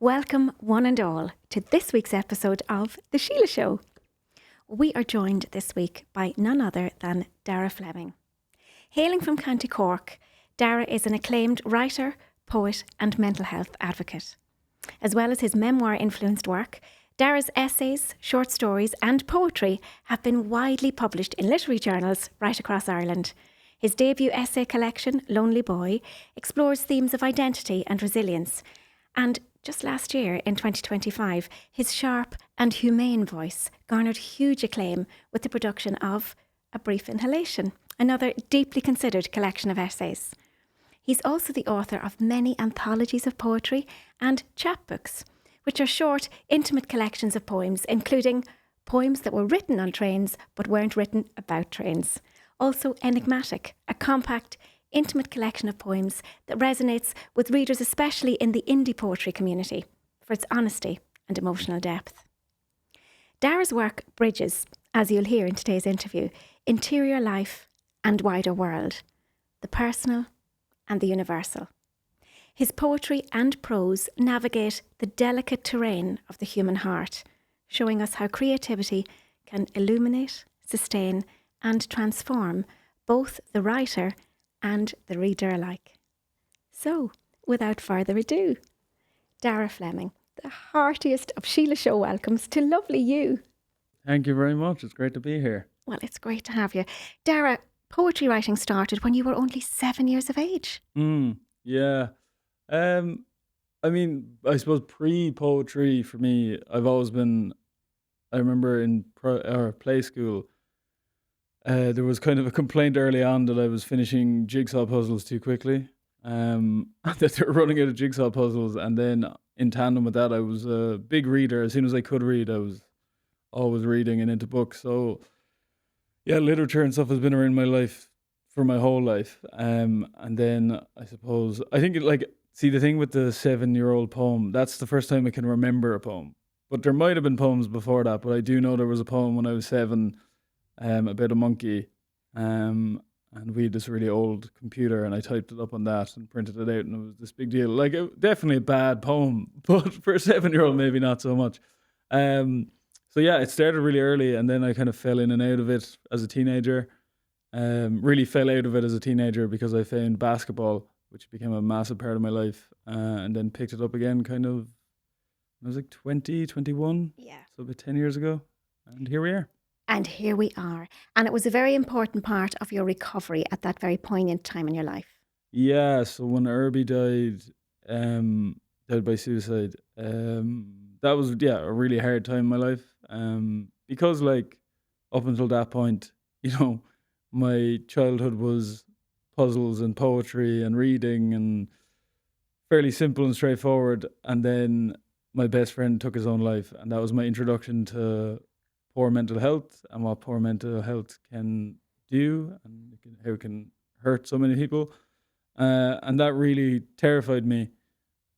Welcome, one and all, to this week's episode of The Síle Show. We are joined this week by none other than Daragh Fleming. Hailing from County Cork, Daragh is an acclaimed writer, poet and mental health advocate. As well as his memoir-influenced work, Daragh's essays, short stories and poetry have been widely published in literary journals right across Ireland. His debut essay collection, Lonely Boy, explores themes of identity and resilience. And just last year, in 2025, his sharp and humane voice garnered huge acclaim with the production of A Brief Inhalation, another deeply considered collection of essays. He's also the author of many anthologies of poetry and chapbooks, which are short, intimate collections of poems, including poems that were written on trains but weren't written about trains. Also Enigmatic, a compact, intimate collection of poems that resonates with readers, especially in the indie poetry community, for its honesty and emotional depth. Daragh's work bridges, as you'll hear in today's interview, interior life and wider world, the personal and the universal. His poetry and prose navigate the delicate terrain of the human heart, showing us how creativity can illuminate, sustain and transform both the writer and the reader alike. So, without further ado, Daragh Fleming, the heartiest of Síle Show welcomes to lovely you. Thank you very much. It's great to be here. Well, it's great to have you. Daragh, poetry writing started when you were only 7 years of age. Yeah. I suppose pre-poetry for me, I've always been, I remember in play school, there was kind of a complaint early on that I was finishing jigsaw puzzles too quickly, that they were running out of jigsaw puzzles. And then in tandem with that, I was a big reader. As soon as I could read, I was always reading and into books. So yeah, literature and stuff has been around my life for my whole life. And then I suppose, I think the thing with the 7-year-old poem, that's the first time I can remember a poem. But there might have been poems before that, but I do know there was a poem when I was 7, about a monkey, and we had this really old computer, and I typed it up on that and printed it out, and it was this big deal. Definitely a bad poem, but for a 7-year-old, maybe not so much. So yeah, it started really early, and then I kind of fell in and out of it as a teenager. Really fell out of it as a teenager because I found basketball, which became a massive part of my life, and then picked it up again kind of when I was like 20, 21. Yeah. So about 10 years ago, and here we are. And here we are. And it was a very important part of your recovery at that very poignant time in your life. Yeah, so when Irby died by suicide, that was a really hard time in my life. Because up until that point, my childhood was puzzles and poetry and reading and fairly simple and straightforward. And then my best friend took his own life, and that was my introduction to poor mental health and what poor mental health can do and how it can hurt so many people. And that really terrified me.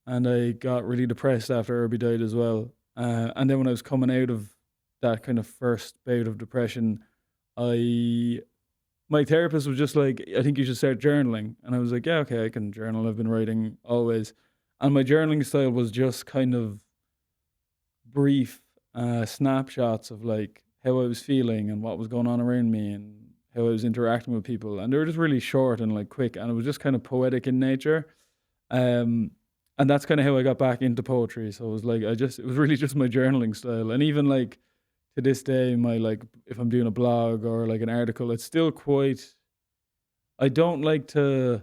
And I got really depressed after Irby died as well. And then when I was coming out of that kind of first bout of depression, my therapist was just like, I think you should start journaling. And I was like, yeah, okay, I can journal. I've been writing always. And my journaling style was just kind of brief snapshots of how I was feeling and what was going on around me and how I was interacting with people. And they were just really short and quick, and it was just kind of poetic in nature. And that's kind of how I got back into poetry. So it was it was really just my journaling style. And even to this day, if I'm doing a blog or an article, it's still I don't like to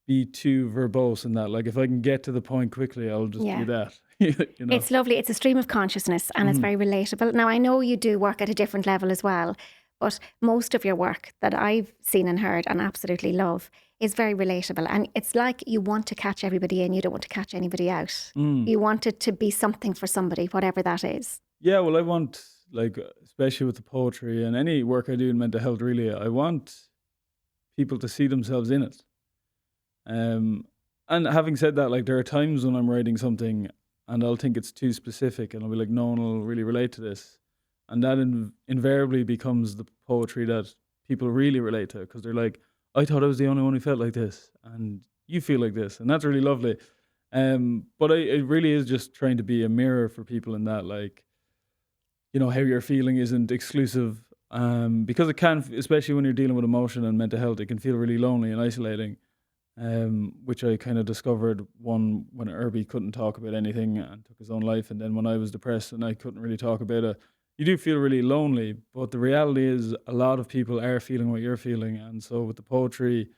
be too verbose in that. If I can get to the point quickly, I'll just do that. It's lovely. It's a stream of consciousness, and it's very relatable. Now, I know you do work at a different level as well, but most of your work that I've seen and heard and absolutely love is very relatable. And it's like you want to catch everybody in, you don't want to catch anybody out. You want it to be something for somebody, whatever that is. Yeah, well, I want, especially with the poetry and any work I do in mental health, really, I want people to see themselves in it. And having said that, there are times when I'm writing something and I'll think it's too specific, and I'll be like, no one will really relate to this. And that invariably becomes the poetry that people really relate to, because they're like, I thought I was the only one who felt like this, and you feel like this, and that's really lovely. But it really is just trying to be a mirror for people in that, like, how you're feeling isn't exclusive. Because it can, especially when you're dealing with emotion and mental health, it can feel really lonely and isolating. Which I kind of discovered when Irby couldn't talk about anything and took his own life, and then when I was depressed and I couldn't really talk about it, you do feel really lonely. But the reality is, a lot of people are feeling what you're feeling, and so with the poetry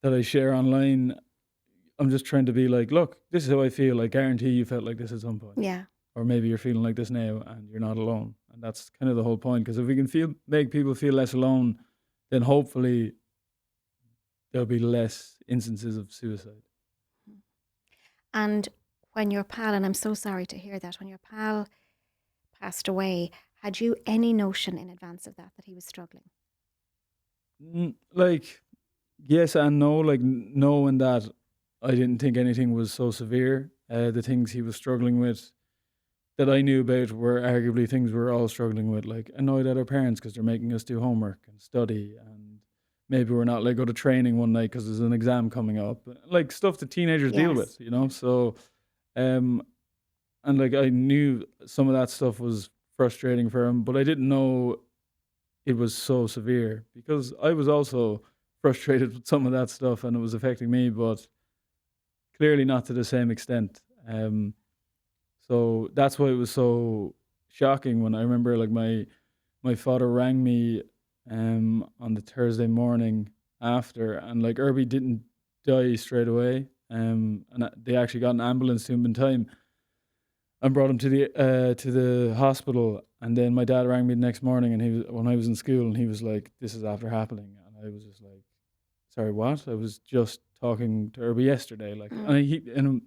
that I share online, I'm just trying to be like, look, this is how I feel. I guarantee you felt like this at some point, Yeah. or maybe you're feeling like this now, and you're not alone. And that's kind of the whole point. Because if we can make people feel less alone, then hopefully there'll be less instances of suicide. And when your pal, and I'm so sorry to hear that, when your pal passed away, had you any notion in advance of that he was struggling? Like, yes and no. Like, knowing that I didn't think anything was so severe. The things he was struggling with that I knew about were arguably things we're all struggling with, like annoyed at our parents because they're making us do homework and study, and maybe we're not like go to training one night because there's an exam coming up, like stuff that teenagers deal Yes. with. So, um, and like I knew some of that stuff was frustrating for him, but I didn't know it was so severe because I was also frustrated with some of that stuff and it was affecting me, but clearly not to the same extent. So that's why it was so shocking when I remember like my father rang me on the Thursday morning after, and like Irby didn't die straight away. And they actually got an ambulance to him in time and brought him to the hospital. And then my dad rang me the next morning, and he was when I was in school, and he was like, "This is after happening," and I was just like, "Sorry, what?" I was just talking to Irby yesterday, like, and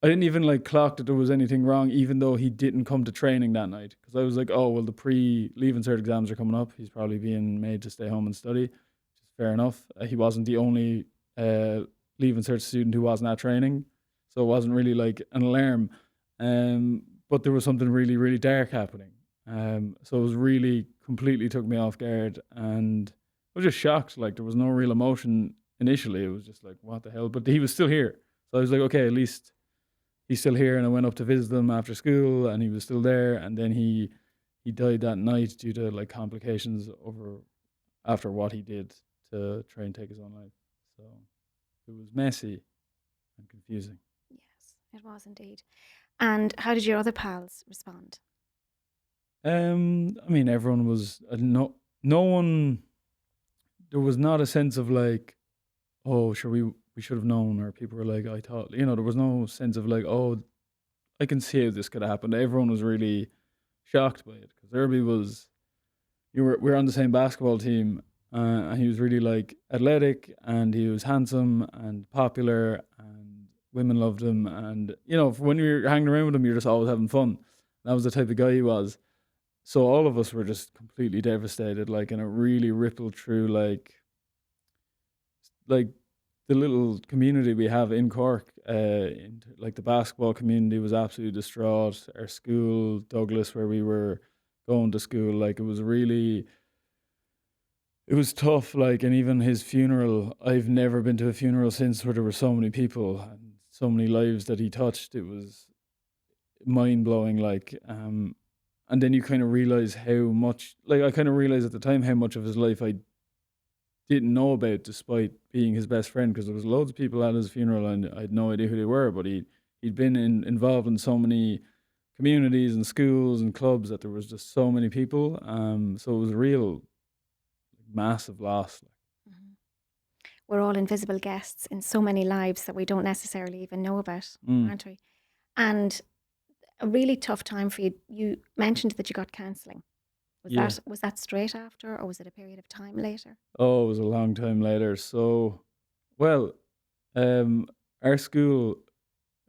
I didn't even like clock that there was anything wrong, even though he didn't come to training that night. Because I was like, oh, well, the pre-leaving cert exams are coming up. He's probably being made to stay home and study, which is fair enough. He wasn't the only leaving cert student who wasn't at training. So it wasn't really like an alarm. But there was something really, really dark happening. So it was really completely took me off guard. And I was just shocked. Like there was no real emotion initially. It was just like, what the hell? But he was still here. So I was like, okay, at least he's still here. And I went up to visit him after school and he was still there. And then he died that night due to like complications after what he did to try and take his own life. So it was messy and confusing. Yes, it was indeed. And how did your other pals respond? I mean, everyone was no one. There was not a sense of like, oh, sure, we should have known, or people were like, I thought, there was no sense of like, oh, I can see how this could happen. Everyone was really shocked by it because Irby was, we were on the same basketball team, and he was really like athletic, and he was handsome and popular, and women loved him, and when you're hanging around with him, you're just always having fun. That was the type of guy he was. So all of us were just completely devastated, like, and it really rippled through, like the little community we have in Cork. Like the basketball community was absolutely distraught. Our school, Douglas, where we were going to school, like it was tough. Like, and even his funeral, I've never been to a funeral since where there were so many people and so many lives that he touched. It was mind blowing. And then you kind of realize how much, like I kind of realized at the time how much of his life I didn't know about, despite being his best friend, because there was loads of people at his funeral and I had no idea who they were, but he'd been involved in so many communities and schools and clubs that there was just so many people. So it was a real massive loss. Mm-hmm. We're all invisible guests in so many lives that we don't necessarily even know about, aren't we? And a really tough time for you. You mentioned that you got counselling. Was that straight after, or was it a period of time later? Oh, it was a long time later. So, well, our school,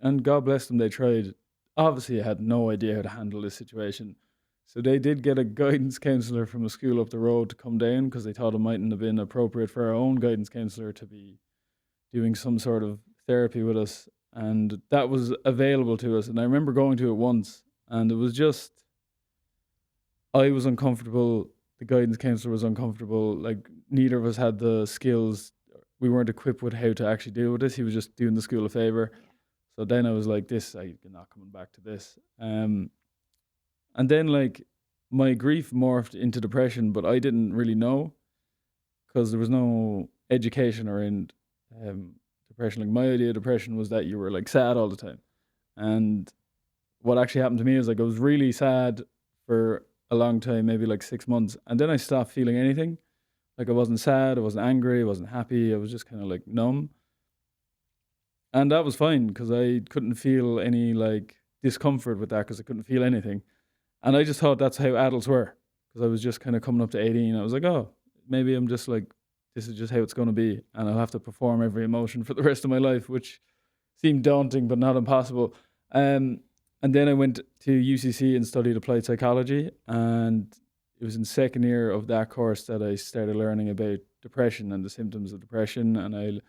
and God bless them, they tried. Obviously, I had no idea how to handle this situation. So they did get a guidance counsellor from a school up the road to come down because they thought it mightn't have been appropriate for our own guidance counsellor to be doing some sort of therapy with us. And that was available to us. And I remember going to it once, and it was just, I was uncomfortable. The guidance counselor was uncomfortable. Like, neither of us had the skills. We weren't equipped with how to actually deal with this. He was just doing the school a favor. So then I was like, I'm not coming back to this. And then like my grief morphed into depression, but I didn't really know because there was no education around depression. Like my idea of depression was that you were like sad all the time. And what actually happened to me is like I was really sad for a long time, maybe like 6 months. And then I stopped feeling anything. Like I wasn't sad, I wasn't angry, I wasn't happy. I was just kind of like numb. And that was fine because I couldn't feel any like discomfort with that because I couldn't feel anything. And I just thought that's how adults were because I was just kind of coming up to 18. I was like, oh, maybe I'm just like, this is just how it's going to be. And I'll have to perform every emotion for the rest of my life, which seemed daunting, but not impossible. And then I went to UCC and studied applied psychology. And it was in second year of that course that I started learning about depression and the symptoms of depression. And I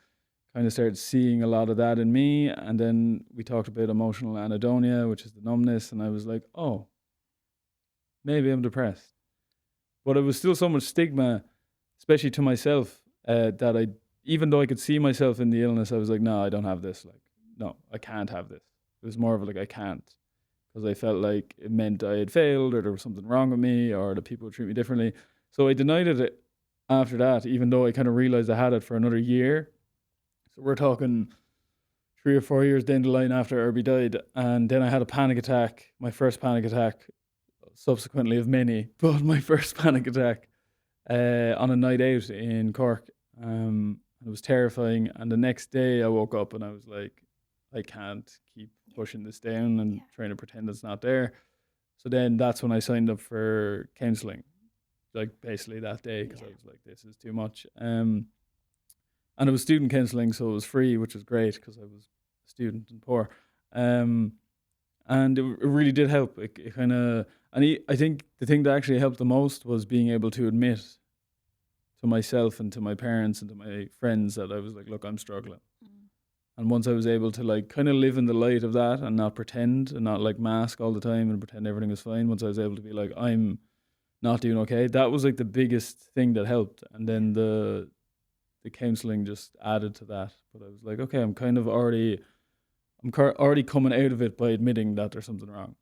kind of started seeing a lot of that in me. And then we talked about emotional anhedonia, which is the numbness. And I was like, oh, maybe I'm depressed. But it was still so much stigma, especially to myself, that even though I could see myself in the illness, I was like, no, I don't have this. Like, no, I can't have this. It was more of like, I can't. Because I felt like it meant I had failed or there was something wrong with me or that people would treat me differently. So I denied it after that, even though I kind of realized I had it for another year. So we're talking 3 or 4 years down the line after Irby died. And then I had a panic attack, my first panic attack, subsequently of many, but my first panic attack on a night out in Cork. It was terrifying. And the next day I woke up and I was like, I can't keep pushing this down and trying to pretend it's not there. So then that's when I signed up for counselling, like basically that day, because I was like, this is too much. And it was student counselling, so it was free, which was great because I was a student and poor. And it really did help. It kind of, and I think the thing that actually helped the most was being able to admit to myself and to my parents and to my friends that I was like, look, I'm struggling. And once I was able to like kind of live in the light of that and not pretend and not like mask all the time and pretend everything was fine, once I was able to be like, I'm not doing okay, that was like the biggest thing that helped. And then the counselling just added to that. But I was like, okay, I'm already coming out of it by admitting that there's something wrong.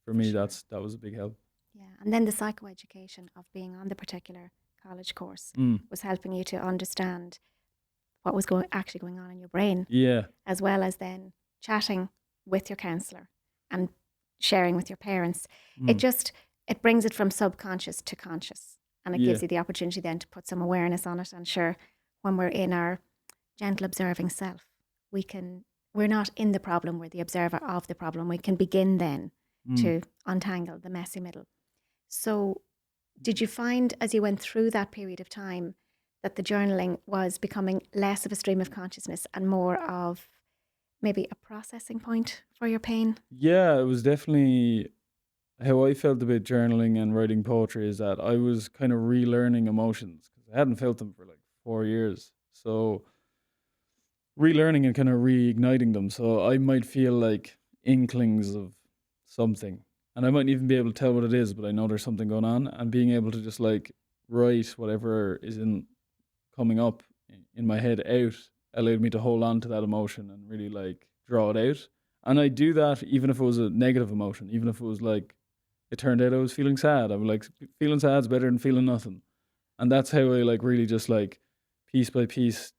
For me, that was a big help. Yeah, and then the psychoeducation of being on the particular college course was helping you to understand what was actually going on in your brain. Yeah. As well as then chatting with your counsellor and sharing with your parents. It brings it from subconscious to conscious. And it gives you the opportunity then to put some awareness on it. And sure, when we're in our gentle observing self, we're not in the problem, we're the observer of the problem. We can begin then to untangle the messy middle. So did you find as you went through that period of time that the journaling was becoming less of a stream of consciousness and more of maybe a processing point for your pain? Yeah, it was definitely how I felt about journaling and writing poetry, is that I was kind of relearning emotions because I hadn't felt them for like 4 years. So relearning and kind of reigniting them. So I might feel like inklings of something and I mightn't even be able to tell what it is, but I know there's something going on, and being able to just like write whatever is coming up in my head out allowed me to hold on to that emotion and really like draw it out. And I do that even if it was a negative emotion, even if it was like, it turned out I was feeling sad. I'm like, feeling sad is better than feeling nothing. And that's how I like really just like piece by piece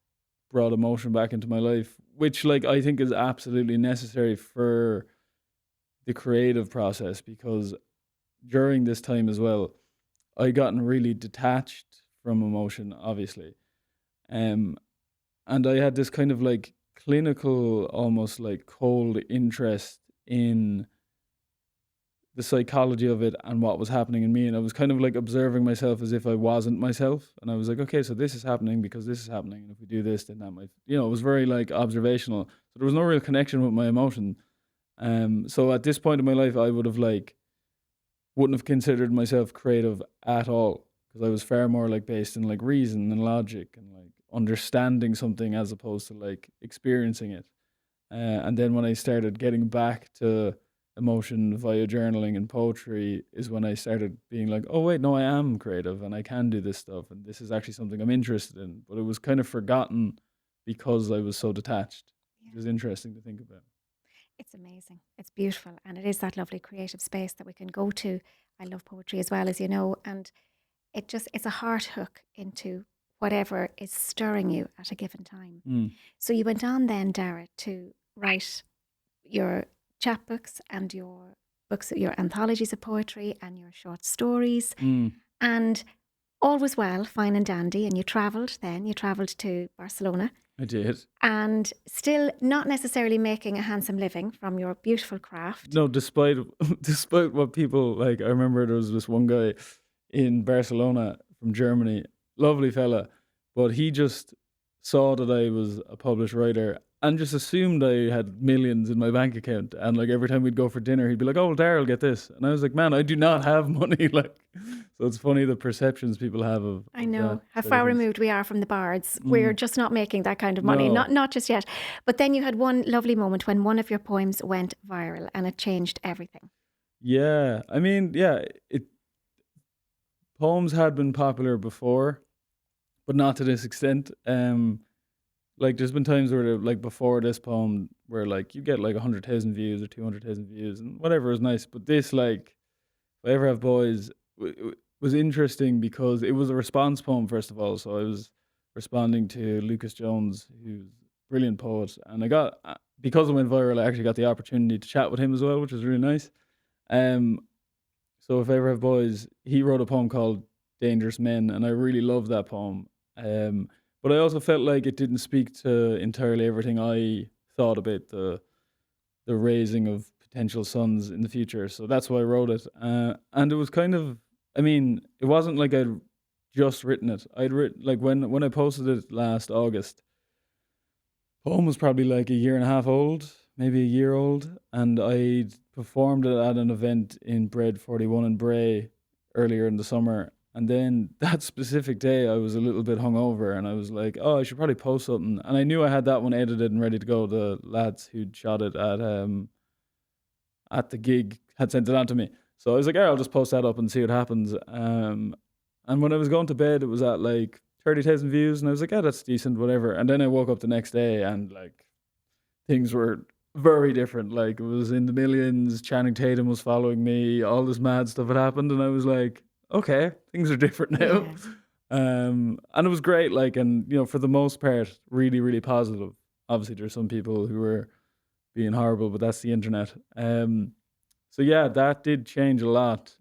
brought emotion back into my life, which like I think is absolutely necessary for the creative process, because during this time as well, I gotten really detached from emotion, obviously. And I had this kind of like clinical, almost like cold interest in the psychology of it and what was happening in me. And I was kind of like observing myself as if I wasn't myself. And I was like, okay, so this is happening because this is happening. And if we do this, then that might, it was very like observational. So there was no real connection with my emotion. So at this point in my life, I wouldn't have considered myself creative at all, because I was far more like based in like reason and logic and like understanding something as opposed to like experiencing it. And then when I started getting back to emotion via journaling and poetry is when I started being like, oh wait, no, I am creative and I can do this stuff and this is actually something I'm interested in. But it was kind of forgotten because I was so detached. It was interesting to think about. It's amazing. It's beautiful. And it is that lovely creative space that we can go to. I love poetry as well, as you know. And it's a heart hook into whatever is stirring you at a given time. Mm. So you went on then, Daragh, to write your chapbooks and your books, your anthologies of poetry and your short stories. Mm. And all was well, fine and dandy. And you travelled then. You travelled to Barcelona. I did. And still not necessarily making a handsome living from your beautiful craft. No, despite what people like, I remember there was this one guy in Barcelona from Germany, lovely fella, but he just saw that I was a published writer and just assumed I had millions in my bank account. And like every time we'd go for dinner, he'd be like, "Oh, well, Darryl, get this," and I was like, "Man, I do not have money." Like, so it's funny the perceptions people have of. I know that how side of far things. removed we are from the bards. We're just not making that kind of money, No. not just yet. But then you had one lovely moment when one of your poems went viral and it changed everything. Yeah, I mean, yeah, poems had been popular before, but not to this extent. Like there's been times where like before this poem where like you get like 100,000 views or 200,000 views and whatever is nice, but this like if I ever have boys was interesting because it was a response poem first of all. So I was responding to Lucas Jones, who's a brilliant poet, and I got because it went viral, I actually got the opportunity to chat with him as well, which was really nice. Um, so if I ever have boys, he wrote a poem called Dangerous Men, and I really love that poem. But I also felt like it didn't speak to entirely everything I thought about the raising of potential sons in the future. So that's why I wrote it. And it was kind of, I mean, it wasn't like I'd just written it. I'd written, like when I posted it last August, poem was probably like a year and a half old, maybe a year old, and I'd performed it at an event in Bread 41 in Bray earlier in the summer. And then that specific day, I was a little bit hungover, and I was like, "Oh, I should probably post something." And I knew I had that one edited and ready to go. The lads who'd shot it at the gig had sent it on to me, so I was like, "Yeah, I'll just post that up and see what happens." And when I was going to bed, it was at like 30,000 views, and I was like, "Yeah, that's decent, whatever." And then I woke up the next day, and like things were very different. Like it was in the millions. Channing Tatum was following me. All this mad stuff had happened, and I was like, "Okay, things are different now." Yeah. And it was great. Like, and you know, for the most part, really, really positive. Obviously, there's some people who were being horrible, but that's the internet. So yeah, that did change a lot.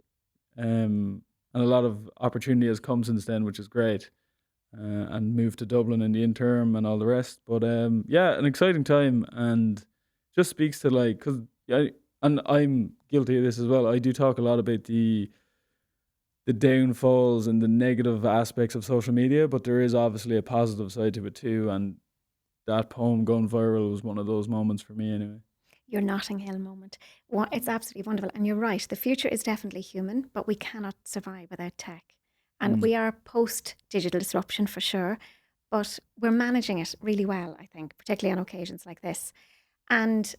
And a lot of opportunity has come since then, which is great. And moved to Dublin in the interim and all the rest. But yeah, an exciting time, and just speaks to like, cause and I'm guilty of this as well. I do talk a lot about the downfalls and the negative aspects of social media, but there is obviously a positive side to it too. And that poem going viral was one of those moments for me, anyway. Your Notting Hill moment. It's absolutely wonderful. And you're right. The future is definitely human, but we cannot survive without tech. And we are post digital disruption for sure, but we're managing it really well, I think, particularly on occasions like this. And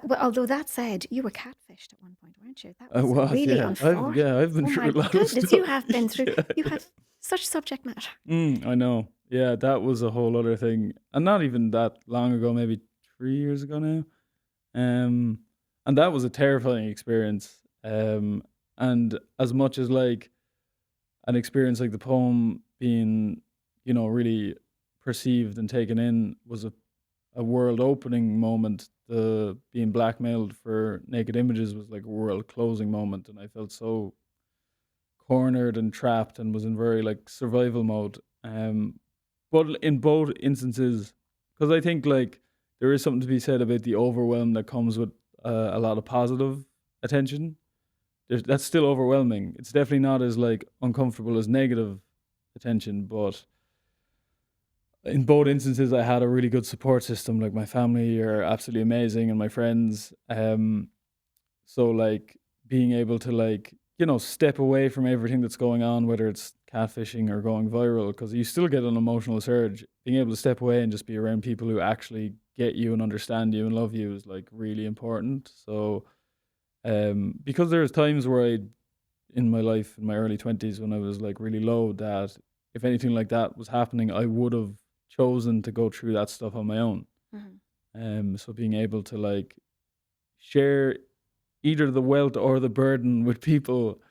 well, although that said, you were catfished at one point, weren't you? That I was was, really yeah. unfortunate. I've been Oh through my a lot of goodness, stuff. you have been through, Yeah. you have such subject matter. I know. Yeah, that was a whole other thing, and not even that long ago, maybe 3 years ago now. And that was a terrifying experience. And as much as like an experience like the poem being, you know, really perceived and taken in was a world opening moment. The being blackmailed for naked images was like a world closing moment, and I felt so cornered and trapped and was in very like survival mode. But in both instances, because I think like there is something to be said about the overwhelm that comes with a lot of positive attention. That's still overwhelming. It's definitely not as like uncomfortable as negative attention, but in both instances, I had a really good support system. Like my family are absolutely amazing, and my friends. So like being able to like, you know, step away from everything that's going on, whether it's catfishing or going viral, because you still get an emotional surge. Being able to step away and just be around people who actually get you and understand you and love you is like really important. So because there's times where I in my life in my early 20s when I was like really low, that if anything like that was happening, I would have chosen to go through that stuff on my own. Mhm. So being able to like share either the wealth or the burden with people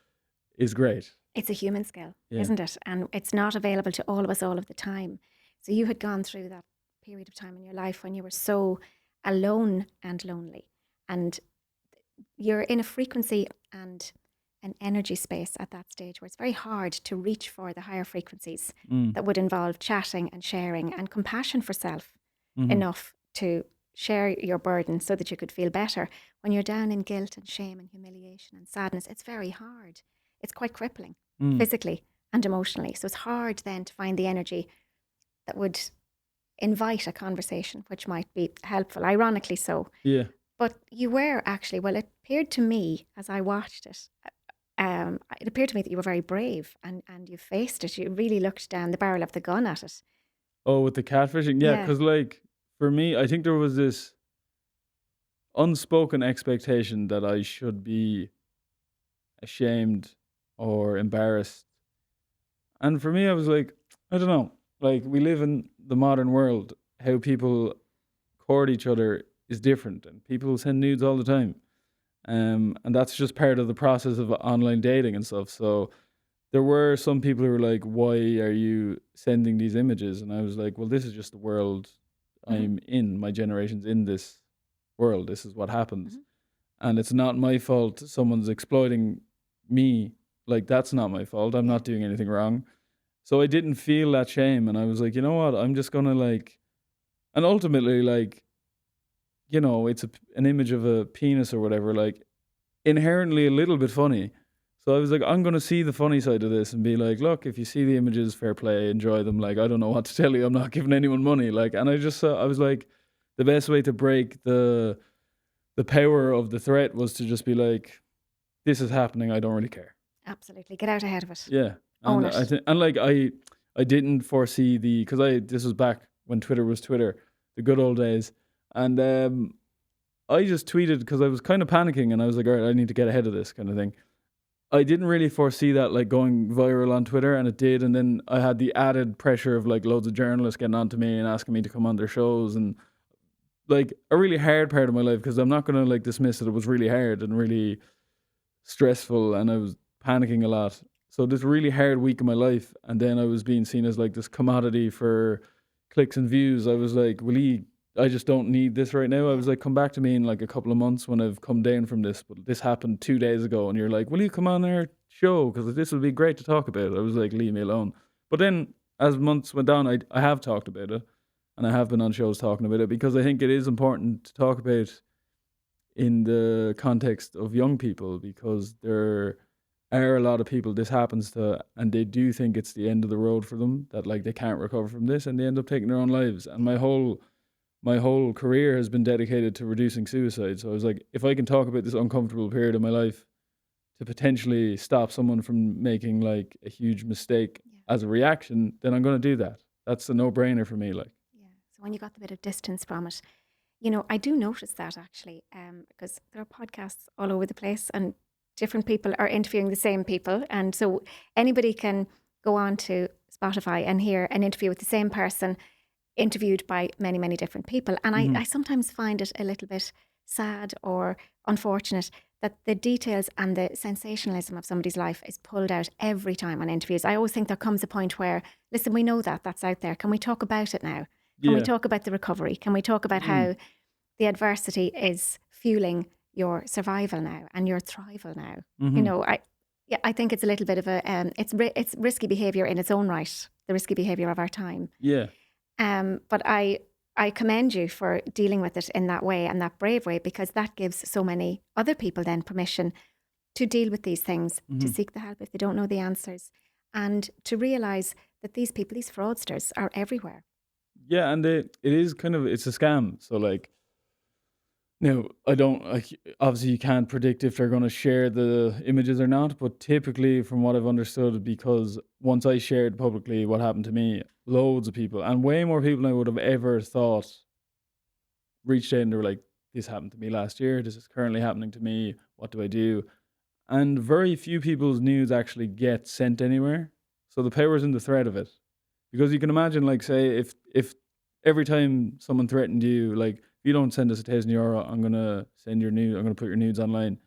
is great. It's a human skill, Yeah. isn't it? And it's not available to all of us all of the time. So you had gone through that period of time in your life when you were so alone and lonely. And you're in a frequency and an energy space at that stage where it's very hard to reach for the higher frequencies that would involve chatting and sharing and compassion for self enough to share your burden so that you could feel better. When you're down in guilt and shame and humiliation and sadness, it's very hard. It's quite crippling physically and emotionally. So it's hard then to find the energy that would invite a conversation, which might be helpful, ironically so. Yeah. But you were actually, well, it appeared to me as I watched it, it appeared to me that you were very brave and you faced it. You really looked down the barrel of the gun at it. Oh, with the catfishing? Yeah, Yeah. because like for me, I think there was this unspoken expectation that I should be ashamed or embarrassed. And for me, I was like, I don't know. Like, we live in the modern world. How people court each other is different, and people send nudes all the time. And that's just part of the process of online dating and stuff. So there were some people who were like, why are you sending these images? And I was like, well, this is just the world I'm in. My generation's in this world. This is what happens. And it's not my fault someone's exploiting me. Like, that's not my fault. I'm not doing anything wrong. So I didn't feel that shame. And I was like, you know what? I'm just going to like, and ultimately, like, you know, it's an image of a penis or whatever, like inherently a little bit funny. So I was like, I'm going to see the funny side of this and be like, look, if you see the images, fair play, enjoy them. Like, I don't know what to tell you. I'm not giving anyone money. Like, and I was like, the best way to break the power of the threat was to just be like, this is happening. I don't really care. Absolutely. Get out ahead of it. Yeah. Own And it. and like, I didn't foresee because this was back when Twitter was Twitter, the good old days. And I just tweeted because I was kind of panicking and I was like, all right, I need to get ahead of this kind of thing. I didn't really foresee that like going viral on Twitter, and it did. And then I had the added pressure of like loads of journalists getting onto me and asking me to come on their shows, and like a really hard part of my life, because I'm not going to like dismiss it. It was really hard and really stressful, and I was panicking a lot. So this really hard week of my life, and then I was being seen as like this commodity for clicks and views. I was like, I just don't need this right now. I was like, come back to me in like a couple of months when I've come down from this. But this happened 2 days ago, and you're like, will you come on our show? Because this would be great to talk about. I was like, leave me alone. But then as months went on, I have talked about it, and I have been on shows talking about it, because I think it is important to talk about in the context of young people, because there are a lot of people this happens to, and they do think it's the end of the road for them, that like they can't recover from this, and they end up taking their own lives. And my whole career has been dedicated to reducing suicide. So I was like, if I can talk about this uncomfortable period of my life to potentially stop someone from making like a huge mistake as a reaction, then I'm going to do that. That's a no-brainer for me. Like, Yeah. So when you got the bit of distance from it, you know, I do notice that actually, because there are podcasts all over the place and different people are interviewing the same people. And so anybody can go on to Spotify and hear an interview with the same person interviewed by many, many different people. And I sometimes find it a little bit sad or unfortunate that the details and the sensationalism of somebody's life is pulled out every time on interviews. I always think there comes a point where, listen, we know that's out there. Can we talk about it now? Can we talk about the recovery? Can we talk about how the adversity is fueling your survival now and your thrival now? You know, I think it's a little bit of a, it's risky behaviour in its own right, the risky behaviour of our time. yeah. But I commend you for dealing with it in that way and that brave way, because that gives so many other people then permission to deal with these things, to seek the help if they don't know the answers, and to realise that these people, these fraudsters, are everywhere. Yeah, and it's a scam. So like, now I don't like, obviously you can't predict if they're going to share the images or not, but typically from what I've understood, because once I shared publicly what happened to me, loads of people, and way more people than I would have ever thought, reached out and they were like, this happened to me last year, this is currently happening to me, what do I do? And very few people's news actually get sent anywhere. So the power's in the threat of it. Because you can imagine, like, say, if every time someone threatened you, like, you don't send us €1,000, I'm gonna put your nudes online.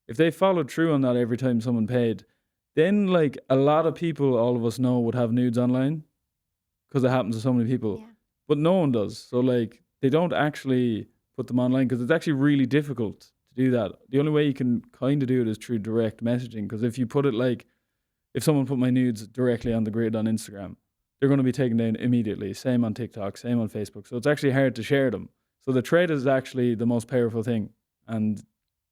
If they followed through on that every time someone paid, then like a lot of people, all of us know, would have nudes online because it happens to so many people, Yeah. but no one does. So like they don't actually put them online because it's actually really difficult to do that. The only way you can kind of do it is through direct messaging, because if you put it like, if someone put my nudes directly on the grid on Instagram, they're going to be taken down immediately. Same on TikTok, same on Facebook. So it's actually hard to share them. So the thread is actually the most powerful thing. And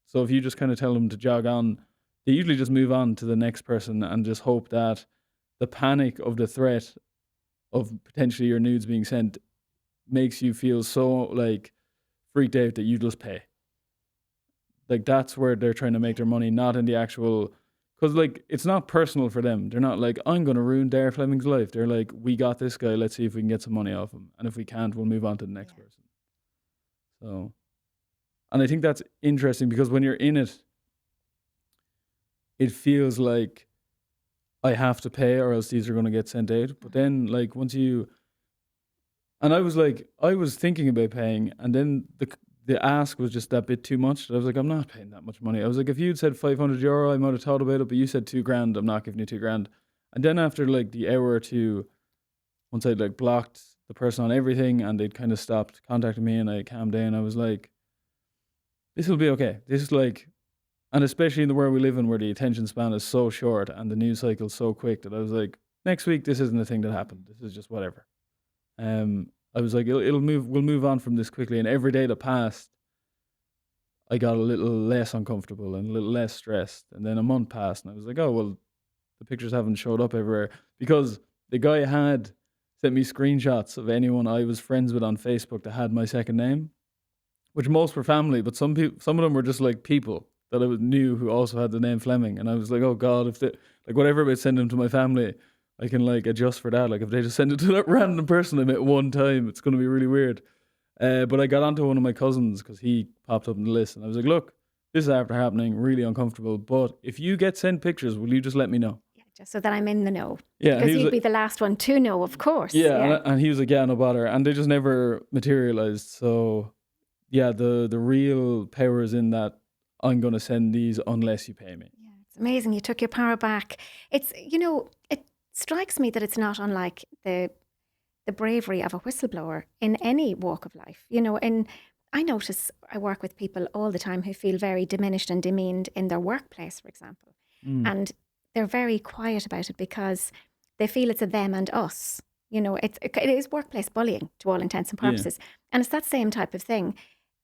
so if you just kind of tell them to jog on, they usually just move on to the next person and just hope that the panic of the threat of potentially your nudes being sent makes you feel so like freaked out that you just pay. Like that's where they're trying to make their money, not in the actual, because like it's not personal for them. They're not like, I'm going to ruin Daragh Fleming's life. They're like, we got this guy, let's see if we can get some money off him, and if we can't, we'll move on to the next person. So, and I think that's interesting because when you're in it, it feels like I have to pay or else these are going to get sent out. But then like once you, and I was thinking about paying, and then the ask was just that bit too much. I was like, I'm not paying that much money. I was like, if you'd said €500, I might have thought about it, but you said $2,000, I'm not giving you $2,000. And then after like the hour or two, once I'd like blocked the person on everything and they'd kind of stopped contacting me and I calmed down, I was like, this will be okay. This is like, and especially in the world we live in where the attention span is so short and the news cycle so quick, that I was like, next week, this isn't a thing that happened. This is just whatever. I was like, we'll move on from this quickly. And every day that passed, I got a little less uncomfortable and a little less stressed. And then a month passed and I was like, oh, well, the pictures haven't showed up everywhere, because the guy had sent me screenshots of anyone I was friends with on Facebook that had my second name, which most were family, but some of them were just like people that I knew who also had the name Fleming. And I was like, oh God, if they, like whatever I send them to my family, I can like adjust for that. Like if they just send it to that random person I met one time, it's going to be really weird. But I got onto one of my cousins because he popped up in the list, and I was like, look, this is after happening, really uncomfortable, but if you get sent pictures, will you just let me know? Yeah, just so that I'm in the know. Yeah, Because you'd like, be the last one to know, of course. Yeah. And he was like, yeah, no bother. And they just never materialized. So yeah, the real power is in that I'm going to send these unless you pay me. Yeah, it's amazing. You took your power back. It's, it strikes me that it's not unlike the bravery of a whistleblower in any walk of life. And I notice I work with people all the time who feel very diminished and demeaned in their workplace, for example. And they're very quiet about it because they feel it's a them and us. It is workplace bullying to all intents and purposes. Yeah. And it's that same type of thing.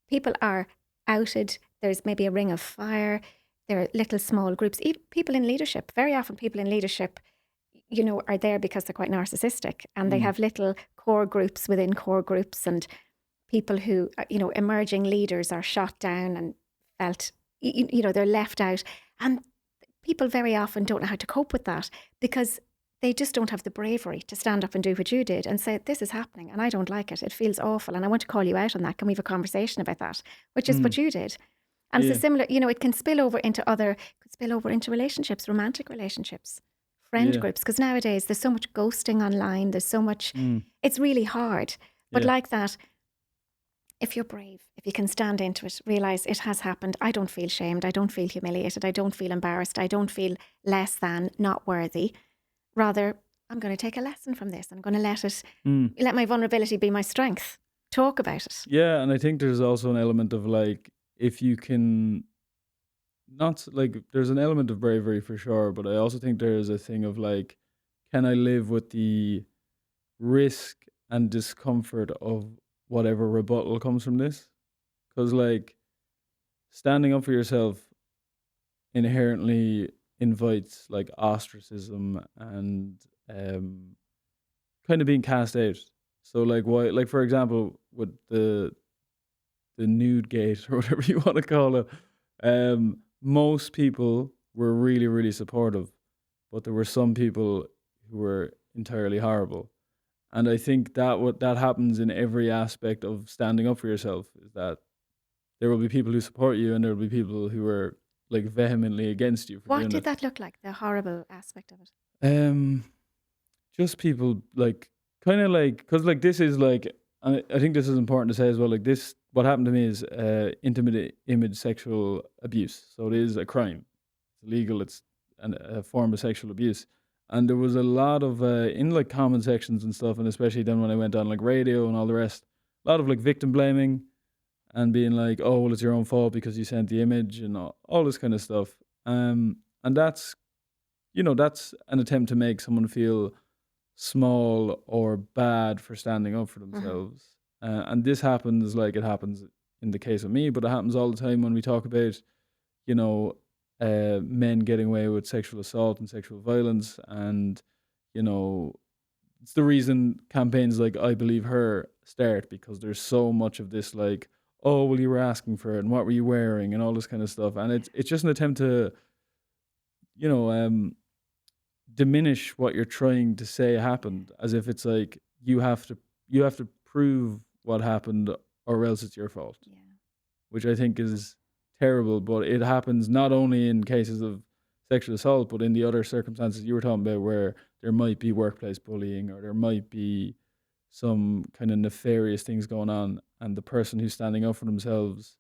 People are outed. There's maybe a ring of fire. There are little small groups. People in leadership, very often people in leadership, are there because they're quite narcissistic, and they have little core groups within core groups, and people who, emerging leaders are shot down and felt, they're left out. And people very often don't know how to cope with that because they just don't have the bravery to stand up and do what you did and say, this is happening and I don't like it. It feels awful and I want to call you out on that. Can we have a conversation about that? Which is what you did. And it's a similar, it can spill over into relationships, romantic relationships, friend groups, because nowadays there's so much ghosting online. There's so much, it's really hard. But like that, if you're brave, if you can stand into it, realize it has happened. I don't feel shamed. I don't feel humiliated. I don't feel embarrassed. I don't feel less than, not worthy. Rather, I'm going to take a lesson from this. I'm going to let my vulnerability be my strength. Talk about it. Yeah, and I think there's also an element of like, if you can, not like, there's an element of bravery for sure, but I also think there is a thing of like, can I live with the risk and discomfort of whatever rebuttal comes from this? Because like, standing up for yourself inherently invites like ostracism and kind of being cast out. So like, why, like for example, with the nude gate or whatever you want to call it, most people were really, really supportive, but there were some people who were entirely horrible. And I think that that happens in every aspect of standing up for yourself, is that there will be people who support you and there will be people who are like vehemently against you for doing it. What did that look like, the horrible aspect of it? Just people like, kind of like, because like this is like, and I think this is important to say as well, like this what happened to me is intimate image sexual abuse. So it is a crime. It's illegal. It's a form of sexual abuse. And there was a lot of in like comment sections and stuff, and especially then when I went on like radio and all the rest, a lot of like victim blaming and being like, oh well, it's your own fault because you sent the image and all this kind of stuff. And that's that's an attempt to make someone feel small or bad for standing up for themselves. And this happens like it happens in the case of me, but it happens all the time when we talk about, you know, men getting away with sexual assault and sexual violence. And, you know, it's the reason campaigns like I Believe Her start, because there's so much of this like, oh, well, you were asking for it and what were you wearing and all this kind of stuff. And it's just an attempt to, you know, diminish what you're trying to say happened, as if it's like you have to prove what happened or else it's your fault. Yeah. Which I think is terrible, but it happens not only in cases of sexual assault, but in the other circumstances you were talking about where there might be workplace bullying or there might be some kind of nefarious things going on, and the person who's standing up for themselves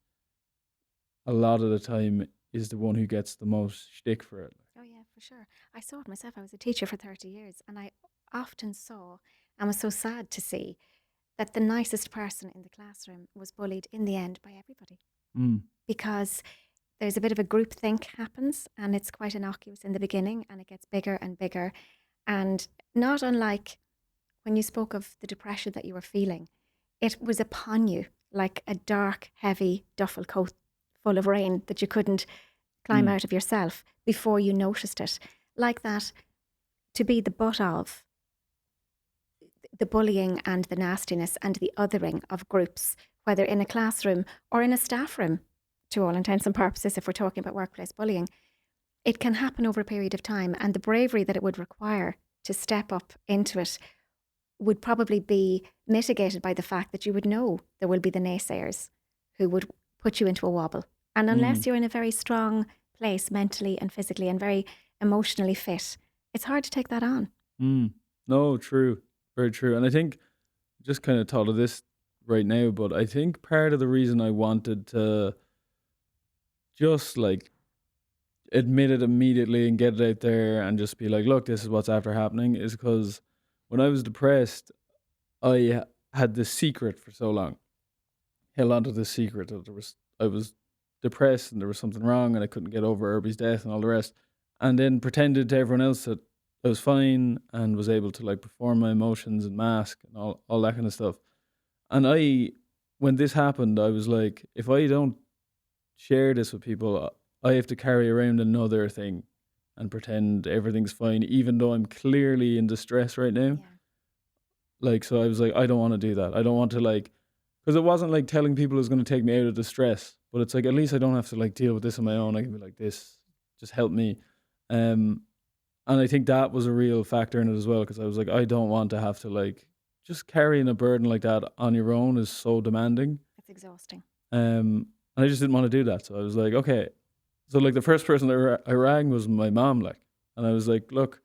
a lot of the time is the one who gets the most shtick for it. Oh, yeah, for sure. I saw it myself. I was a teacher for 30 years, and I often saw and was so sad to see that the nicest person in the classroom was bullied in the end by everybody, because there's a bit of a group think happens, and it's quite innocuous in the beginning, and it gets bigger and bigger. And not unlike when you spoke of the depression that you were feeling, it was upon you like a dark, heavy duffel coat full of rain that you couldn't climb out of yourself before you noticed it. Like that, to be the butt of the bullying and the nastiness and the othering of groups, whether in a classroom or in a staff room, to all intents and purposes, if we're talking about workplace bullying, it can happen over a period of time. And the bravery that it would require to step up into it would probably be mitigated by the fact that you would know there will be the naysayers who would put you into a wobble. And unless you're in a very strong place mentally and physically and very emotionally fit, it's hard to take that on. No, true. Very true. And I think, just kind of thought of this right now, but I think part of the reason I wanted to just like admit it immediately and get it out there and just be like, look, this is what's after happening, is because when I was depressed, I had this secret for so long. Held on to this secret that I was depressed and there was something wrong and I couldn't get over Irby's death and all the rest. And then pretended to everyone else that I was fine and was able to like perform my emotions and mask and all that kind of stuff. And when this happened, I was like, if I don't share this with people, I have to carry around another thing and pretend everything's fine, even though I'm clearly in distress right now. Yeah. Like, so I was like, I don't want to do that. I don't want to like, because it wasn't like telling people it was going to take me out of distress, but it's like, at least I don't have to like deal with this on my own. I can be like, this, just help me. And I think that was a real factor in it as well, because I was like, I don't want to have to like, just carrying a burden like that on your own is so demanding. It's exhausting. And I just didn't want to do that. So I was like, okay. So like the first person I rang was my mom, like, and I was like, look,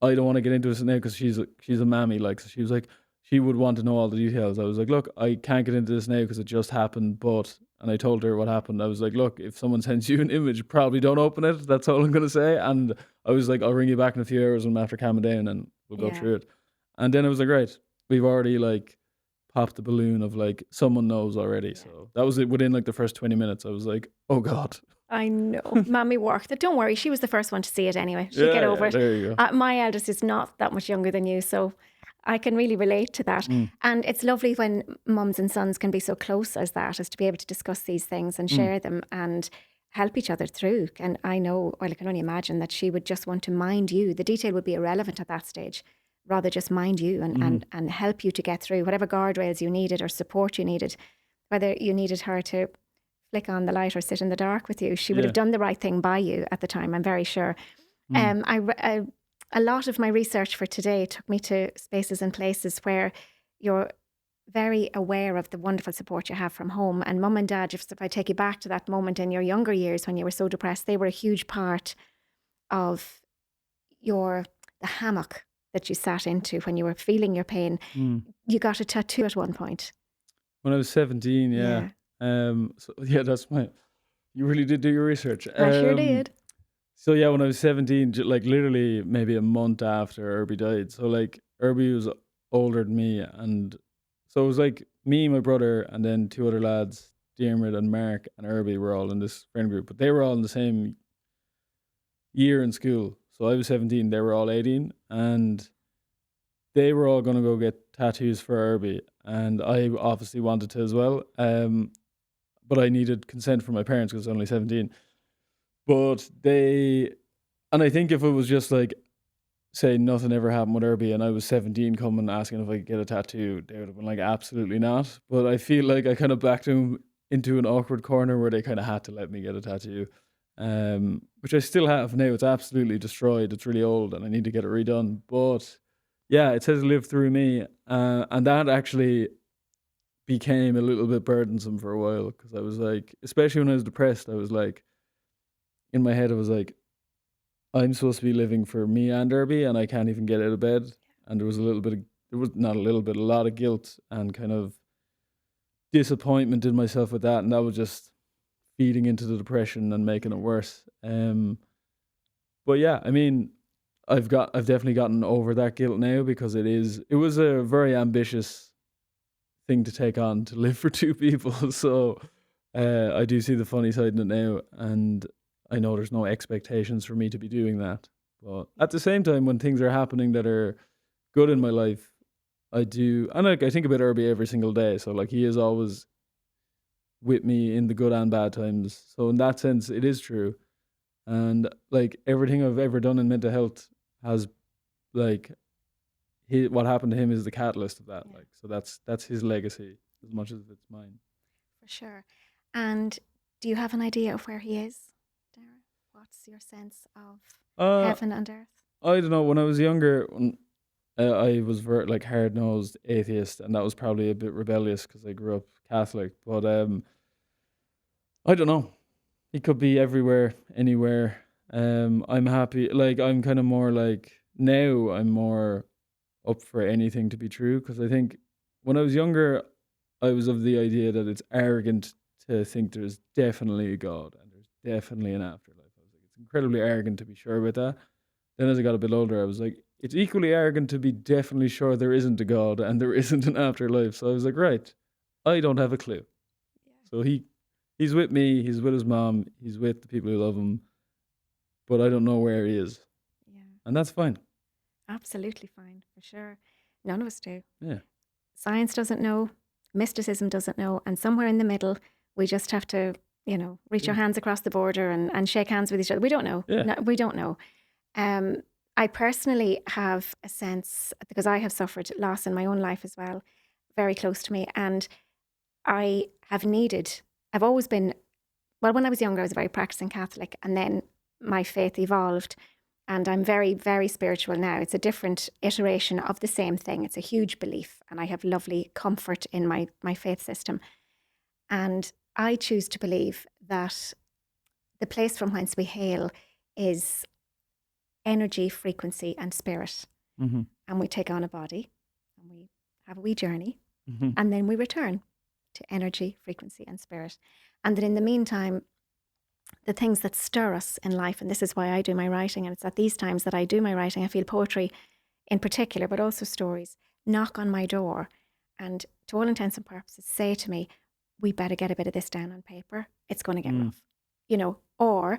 I don't want to get into this now because she's a mammy, like, so she was like, she would want to know all the details. I was like, look, I can't get into this now because it just happened, and I told her what happened. I was like, look, if someone sends you an image, probably don't open it. That's all I'm going to say. And I was like, I'll ring you back in a few hours when I'm after calming down and we'll go through it. And then I was like, right, we've already like popped the balloon of like, someone knows already. Yeah. So that was it. Within like the first 20 minutes, I was like, oh God. I know. Mammy worked. Don't worry. She was the first one to see it anyway. She'll get over it. There you go. My eldest is not that much younger than you, so I can really relate to that. And it's lovely when mums and sons can be so close as that, as to be able to discuss these things and share them and help each other through. And I know, well, I can only imagine that she would just want to mind you. The detail would be irrelevant at that stage. Rather just mind you and help you to get through whatever guardrails you needed or support you needed. Whether you needed her to flick on the light or sit in the dark with you, she would have done the right thing by you at the time, I'm very sure. A lot of my research for today took me to spaces and places where you're very aware of the wonderful support you have from home. And mum and dad, if I take you back to that moment in your younger years when you were so depressed, they were a huge part of the hammock that you sat into when you were feeling your pain. You got a tattoo at one point. When I was 17, yeah. So yeah, you really did do your research. I sure did. So yeah, when I was 17, like literally maybe a month after Irby died. So like Irby was older than me, and so it was like me, my brother, and then two other lads, Diarmuid and Mark and Irby were all in this friend group, but they were all in the same year in school. So I was 17, they were all 18, and they were all going to go get tattoos for Irby, and I obviously wanted to as well. But I needed consent from my parents because I was only 17. But and I think if it was just like, say nothing ever happened with Irby and I was 17 coming asking if I could get a tattoo, they would have been like, absolutely not. But I feel like I kind of backed them into an awkward corner where they kind of had to let me get a tattoo, which I still have now. It's absolutely destroyed. It's really old and I need to get it redone. But yeah, it says live through me. And that actually became a little bit burdensome for a while because I was like, especially when I was depressed, I was like, in my head, I was like, I'm supposed to be living for me and Irby, and I can't even get out of bed. And there was there was not a little bit, a lot of guilt and kind of disappointment in myself with that, and that was just feeding into the depression and making it worse. But yeah, I mean, I've definitely gotten over that guilt now because it was a very ambitious thing to take on to live for two people. So I do see the funny side in it now, and I know there's no expectations for me to be doing that. But at the same time, when things are happening that are good in my life, I do, and like I think about Irby every single day. So like he is always with me in the good and bad times. So in that sense, it is true. And like everything I've ever done in mental health has like what happened to him is the catalyst of that. Yeah. Like so that's his legacy as much as it's mine. For sure. And do you have an idea of where he is, Dara? What's your sense of Uh, heaven and earth? I don't know. When I was younger, I was very like hard nosed atheist, and that was probably a bit rebellious because I grew up Catholic. But I don't know. He could be everywhere, anywhere. I'm happy. Like I'm kind of more like now. I'm more up for anything to be true because I think when I was younger, I was of the idea that it's arrogant to think there's definitely a God and there's definitely an afterlife. I was like, it's incredibly arrogant to be sure about that. Then as I got a bit older, I was like, it's equally arrogant to be definitely sure there isn't a God and there isn't an afterlife. So I was like, right, I don't have a clue. Yeah. So he's with me, he's with his mom, he's with the people who love him, but I don't know where he is. Yeah. And that's fine. Absolutely fine, for sure. None of us do. Yeah. Science doesn't know, mysticism doesn't know, and somewhere in the middle, we just have to, reach our hands across the border and shake hands with each other. We don't know. Yeah. No, we don't know. I personally have a sense, because I have suffered loss in my own life as well, very close to me. And I've always been, well, when I was younger, I was a very practicing Catholic, and then my faith evolved. And I'm very, very spiritual now. It's a different iteration of the same thing. It's a huge belief, and I have lovely comfort in my faith system. And I choose to believe that the place from whence we hail is energy, frequency, and spirit. Mm-hmm. And we take on a body, and we have a wee journey, Mm-hmm. and then we return to energy, frequency, and spirit. And that in the meantime, the things that stir us in life, and this is why I do my writing, and it's at these times that I do my writing, I feel poetry in particular, but also stories, knock on my door and, to all intents and purposes, say to me, we better get a bit of this down on paper. It's going to get rough. Or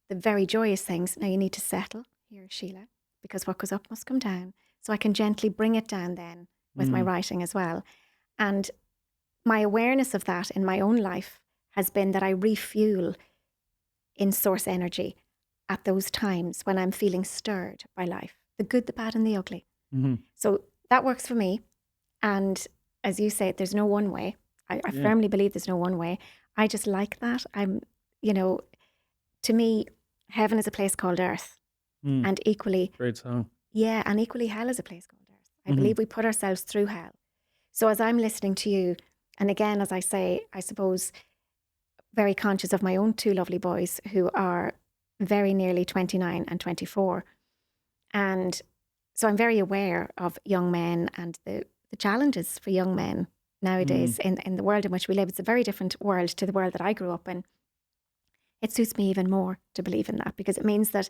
the very joyous things, now you need to settle here, Síle, because what goes up must come down. So I can gently bring it down then with my writing as well. And my awareness of that in my own life has been that I refuel in source energy at those times when I'm feeling stirred by life, the good, the bad, and the ugly. Mm-hmm. So that works for me. And as you say, there's no one way. I firmly believe there's no one way. I just like that. To me, heaven is a place called earth. And equally, great song. Yeah, and equally hell is a place called earth. I believe we put ourselves through hell. So as I'm listening to you, and again, as I say, I suppose, very conscious of my own two lovely boys who are very nearly 29 and 24. And so I'm very aware of young men and the challenges for young men nowadays in the world in which we live. It's a very different world to the world that I grew up in. It suits me even more to believe in that, because it means that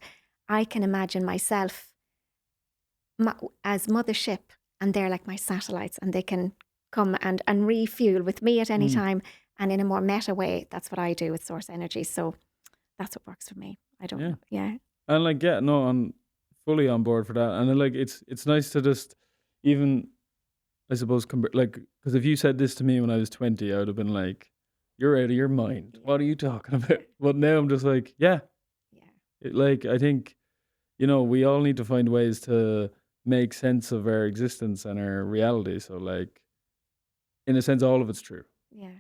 I can imagine myself as mothership, and they're like my satellites, and they can come and refuel with me at any time. And in a more meta way, that's what I do with source energy. So that's what works for me. I don't know. Yeah. And like, yeah, no, I'm fully on board for that. And like, it's nice to just even, I suppose, like, because if you said this to me when I was 20, I would have been like, you're out of your mind. What are you talking about? But now I'm just like, yeah. Like, I think, we all need to find ways to make sense of our existence and our reality. So like, in a sense, all of it's true. Yeah.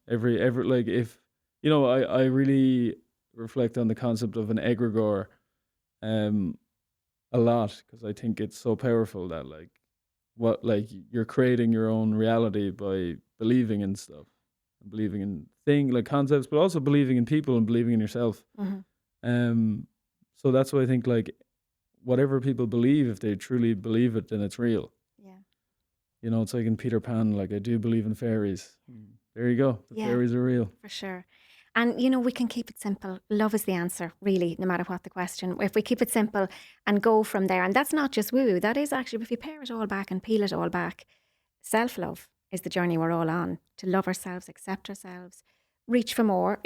Every like, if, I really reflect on the concept of an egregore a lot, because I think it's so powerful that like you're creating your own reality by believing in stuff, believing in like concepts, but also believing in people and believing in yourself. So that's why I think, like, whatever people believe, if they truly believe it, then it's real. Yeah. It's like in Peter Pan, like, I do believe in fairies. There you go. The fairies are real. For sure. And, we can keep it simple. Love is the answer, really, no matter what the question. If we keep it simple and go from there, and that's not just woo, that is actually, if you pare it all back and peel it all back, self-love is the journey we're all on, to love ourselves, accept ourselves, reach for more.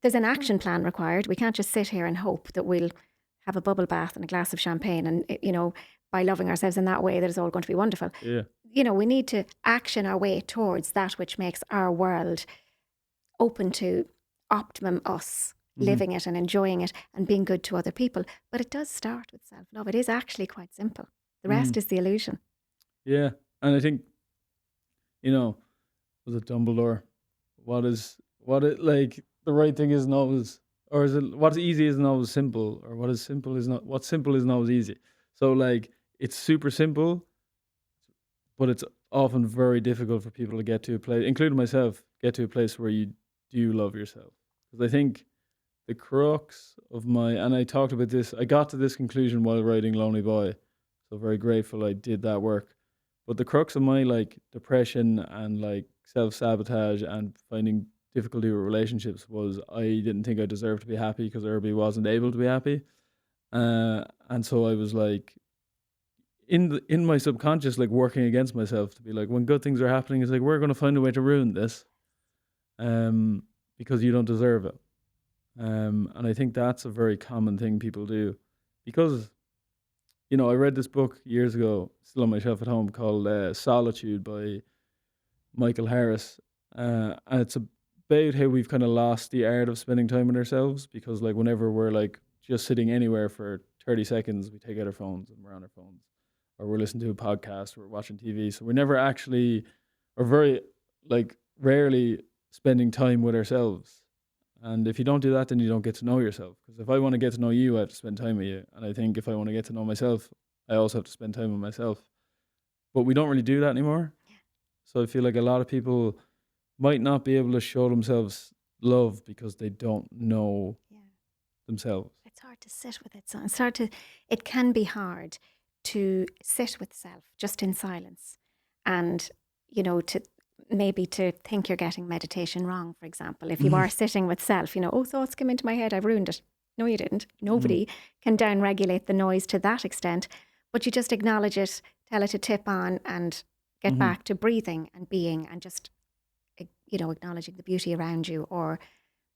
There's an action plan required. We can't just sit here and hope that we'll have a bubble bath and a glass of champagne and, by loving ourselves in that way, that it's all going to be wonderful. Yeah. We need to action our way towards that which makes our world open to optimum us, living it and enjoying it and being good to other people. But it does start with self-love. It is actually quite simple. The rest is the illusion. Yeah. And I think, was it Dumbledore? Like, the right thing isn't always, or is it, what's easy isn't always simple, or what's simple isn't always easy. So like, it's super simple, but it's often very difficult for people to get to a place, including myself, get to a place where you do love yourself. Because I think the crux of and I talked about this, I got to this conclusion while writing Lonely Boy, so very grateful I did that work. But the crux of my, like, depression and, like, self-sabotage and finding difficulty with relationships was I didn't think I deserved to be happy because everybody wasn't able to be happy. And so I was like, in my subconscious, like, working against myself to be like, when good things are happening, it's like, we're going to find a way to ruin this, because you don't deserve it. And I think that's a very common thing people do, because, I read this book years ago, still on my shelf at home, called Solitude by Michael Harris. And it's about how we've kind of lost the art of spending time with ourselves, because, like, whenever we're, like, just sitting anywhere for 30 seconds, we take out our phones and we're on our phones, or we're listening to a podcast, or we're watching TV. So we're never actually, or very, like, rarely spending time with ourselves. And if you don't do that, then you don't get to know yourself. Because if I want to get to know you, I have to spend time with you. And I think if I want to get to know myself, I also have to spend time with myself. But we don't really do that anymore. So I feel like a lot of people might not be able to show themselves love because they don't know themselves. It's hard to sit with it. So it can be hard to sit with self just in silence, and, to think you're getting meditation wrong, for example. If you are sitting with self, thoughts came into my head, I've ruined it. No, you didn't. Nobody can down-regulate the noise to that extent, but you just acknowledge it, tell it to tip on, and get back to breathing and being, and just, acknowledging the beauty around you, or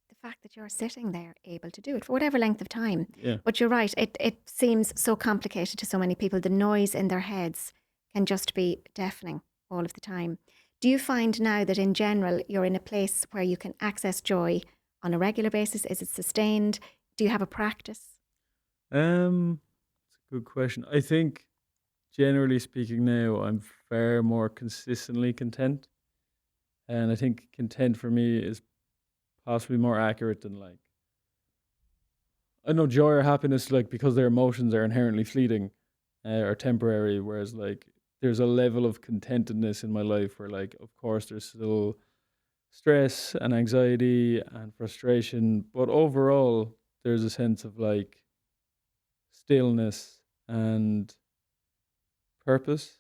the fact that you're sitting there able to do it for whatever length of time. Yeah. But you're right, it seems so complicated to so many people. The noise in their heads can just be deafening all of the time. Do you find now that in general you're in a place where you can access joy on a regular basis? Is it sustained? Do you have a practice? It's a good question. I think, generally speaking, now I'm far more consistently content. And I think content for me is possibly more accurate than, like, I know joy or happiness, like, because their emotions are inherently fleeting, or temporary, whereas, like, there's a level of contentedness in my life where, like, of course there's still stress and anxiety and frustration, but overall there's a sense of, like, stillness and purpose.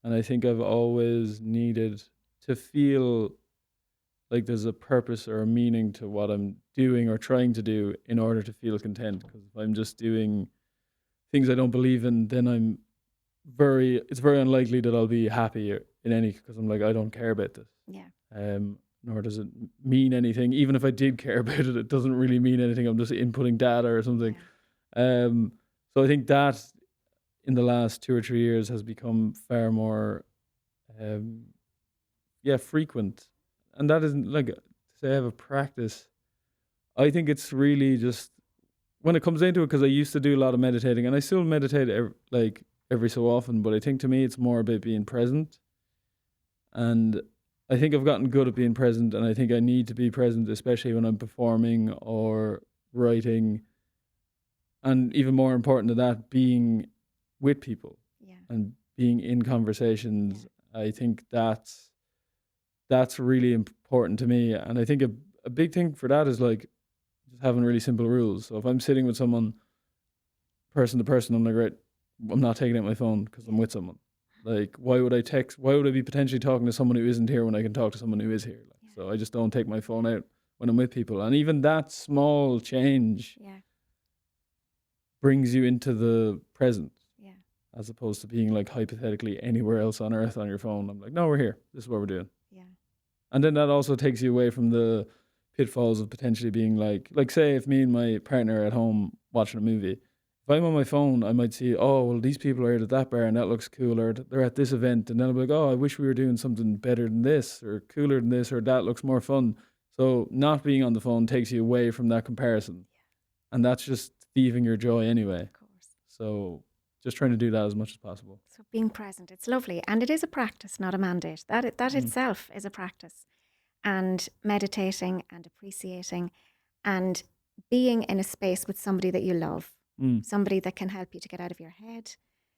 And I think I've always needed to feel like there's a purpose or a meaning to what I'm doing or trying to do in order to feel content. Because if I'm just doing things I don't believe in, then it's very unlikely that I'll be happy in any, because I'm like, I don't care about this. Yeah. Nor does it mean anything. Even if I did care about it, it doesn't really mean anything. I'm just inputting data or something. Yeah. So I think that in the last 2 or 3 years has become far more, frequent. And that isn't like to say I have a practice. I think it's really just when it comes into it, because I used to do a lot of meditating, and I still meditate every so often. But I think to me, it's more about being present. And I think I've gotten good at being present, and I think I need to be present, especially when I'm performing or writing. And even more important than that, being with people Yeah. and being in conversations. I think that's really important to me. And I think a big thing for that is like just having really simple rules. So if I'm sitting with someone, person to person, I'm like, right, I'm not taking out my phone because I'm with someone. Like, why would I text? Why would I be potentially talking to someone who isn't here when I can talk to someone who is here? So I just don't take my phone out when I'm with people. And even that small change brings you into the present. Yeah. As opposed to being like hypothetically anywhere else on earth on your phone. I'm like, no, we're here. This is what we're doing. Yeah. And then that also takes you away from the pitfalls of potentially being like say if me and my partner are at home watching a movie, if I'm on my phone, I might see, oh, well, these people are at that bar and that looks cool, or they're at this event, and then I'll be like, oh, I wish we were doing something better than this, or cooler than this, or that looks more fun. So not being on the phone takes you away from that comparison. And that's just thieving your joy anyway. Of course. So just trying to do that as much as possible. So being present, it's lovely. And it is a practice, not a mandate. That itself is a practice. And meditating and appreciating and being in a space with somebody that you love, somebody that can help you to get out of your head,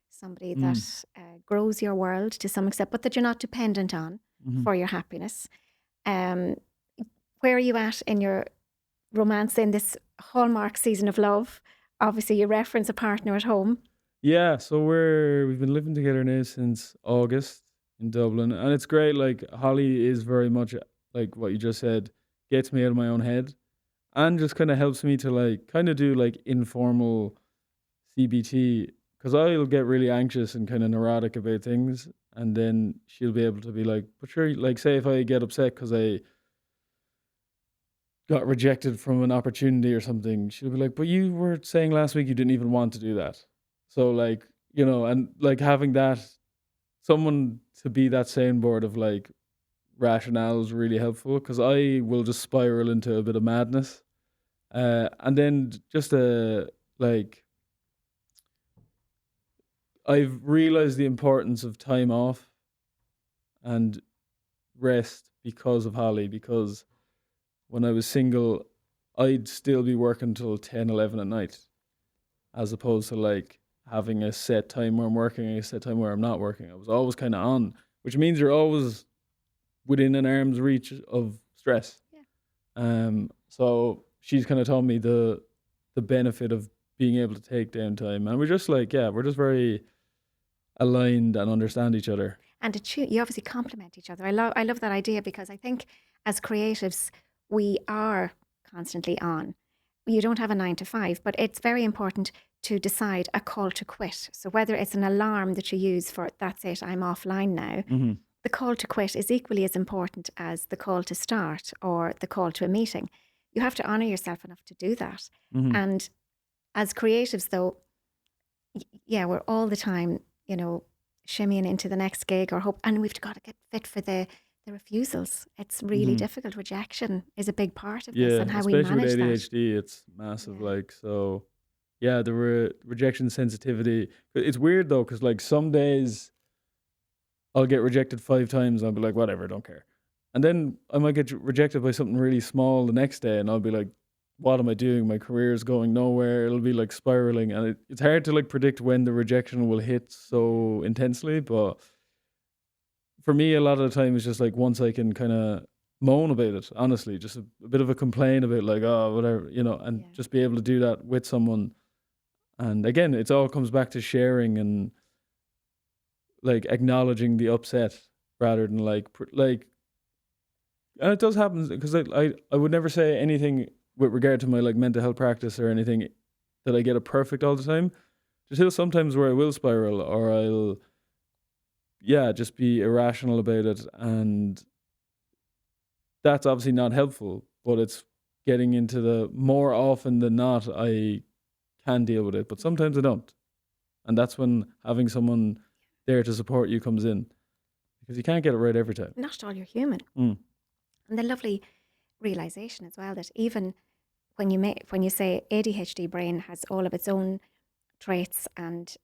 somebody that grows your world to some extent, but that you're not dependent on for your happiness. Where are you at in your romance in this hallmark season of love? Obviously, you reference a partner at home. Yeah, so we've been living together now since August in Dublin, and it's great. Like, Holly is very much like what you just said, gets me out of my own head, and just kind of helps me to like kind of do like informal CBT, because I'll get really anxious and kind of neurotic about things, and then she'll be able to be like, but sure, like say if I get upset because I got rejected from an opportunity or something, she'll be like, but you were saying last week you didn't even want to do that. So like, and like having that, someone to be that soundboard of like rationale is really helpful, because I will just spiral into a bit of madness. And then just like, I've realized the importance of time off and rest because of Holly, because when I was single, I'd still be working till 10, 11 at night, as opposed to like having a set time where I'm working and a set time where I'm not working. I was always kind of on, which means you're always within an arm's reach of stress. Yeah. So she's kind of taught me the benefit of being able to take downtime, and we're just like, we're just very aligned and understand each other. And you obviously complement each other. I love that idea, because I think as creatives, we are constantly on. You don't have a 9 to 5, but it's very important to decide a call to quit. So whether it's an alarm that you use for, that's it, I'm offline now, the call to quit is equally as important as the call to start or the call to a meeting. You have to honour yourself enough to do that. And as creatives, though, we're all the time, shimmying into the next gig or hope, and we've got to get fit for the refusals. It's really difficult. Rejection is a big part of this, and how we manage that. Especially with ADHD, it's massive. Like, so, the rejection sensitivity. It's weird though, because like some days I'll get rejected 5 times and I'll be like, whatever, don't care. And then I might get rejected by something really small the next day, and I'll be like, what am I doing? My career is going nowhere. It'll be like spiraling, and it's hard to like predict when the rejection will hit so intensely. But for me, a lot of the time it's just like once I can kind of moan about it, honestly, just a bit of a complain about like, oh, whatever, and just be able to do that with someone. And again, it all comes back to sharing and like acknowledging the upset rather than like And it does happen because I would never say anything with regard to my like mental health practice or anything that I get it perfect all the time. There's still sometimes where I will spiral or I'll just be irrational about it, and that's obviously not helpful, but it's getting into the more often than not I can deal with it, but sometimes I don't. And that's when having someone there to support you comes in, because you can't get it right every time. Not at all, you're human. Mm. And the lovely realization as well that even when you say ADHD brain has all of its own traits and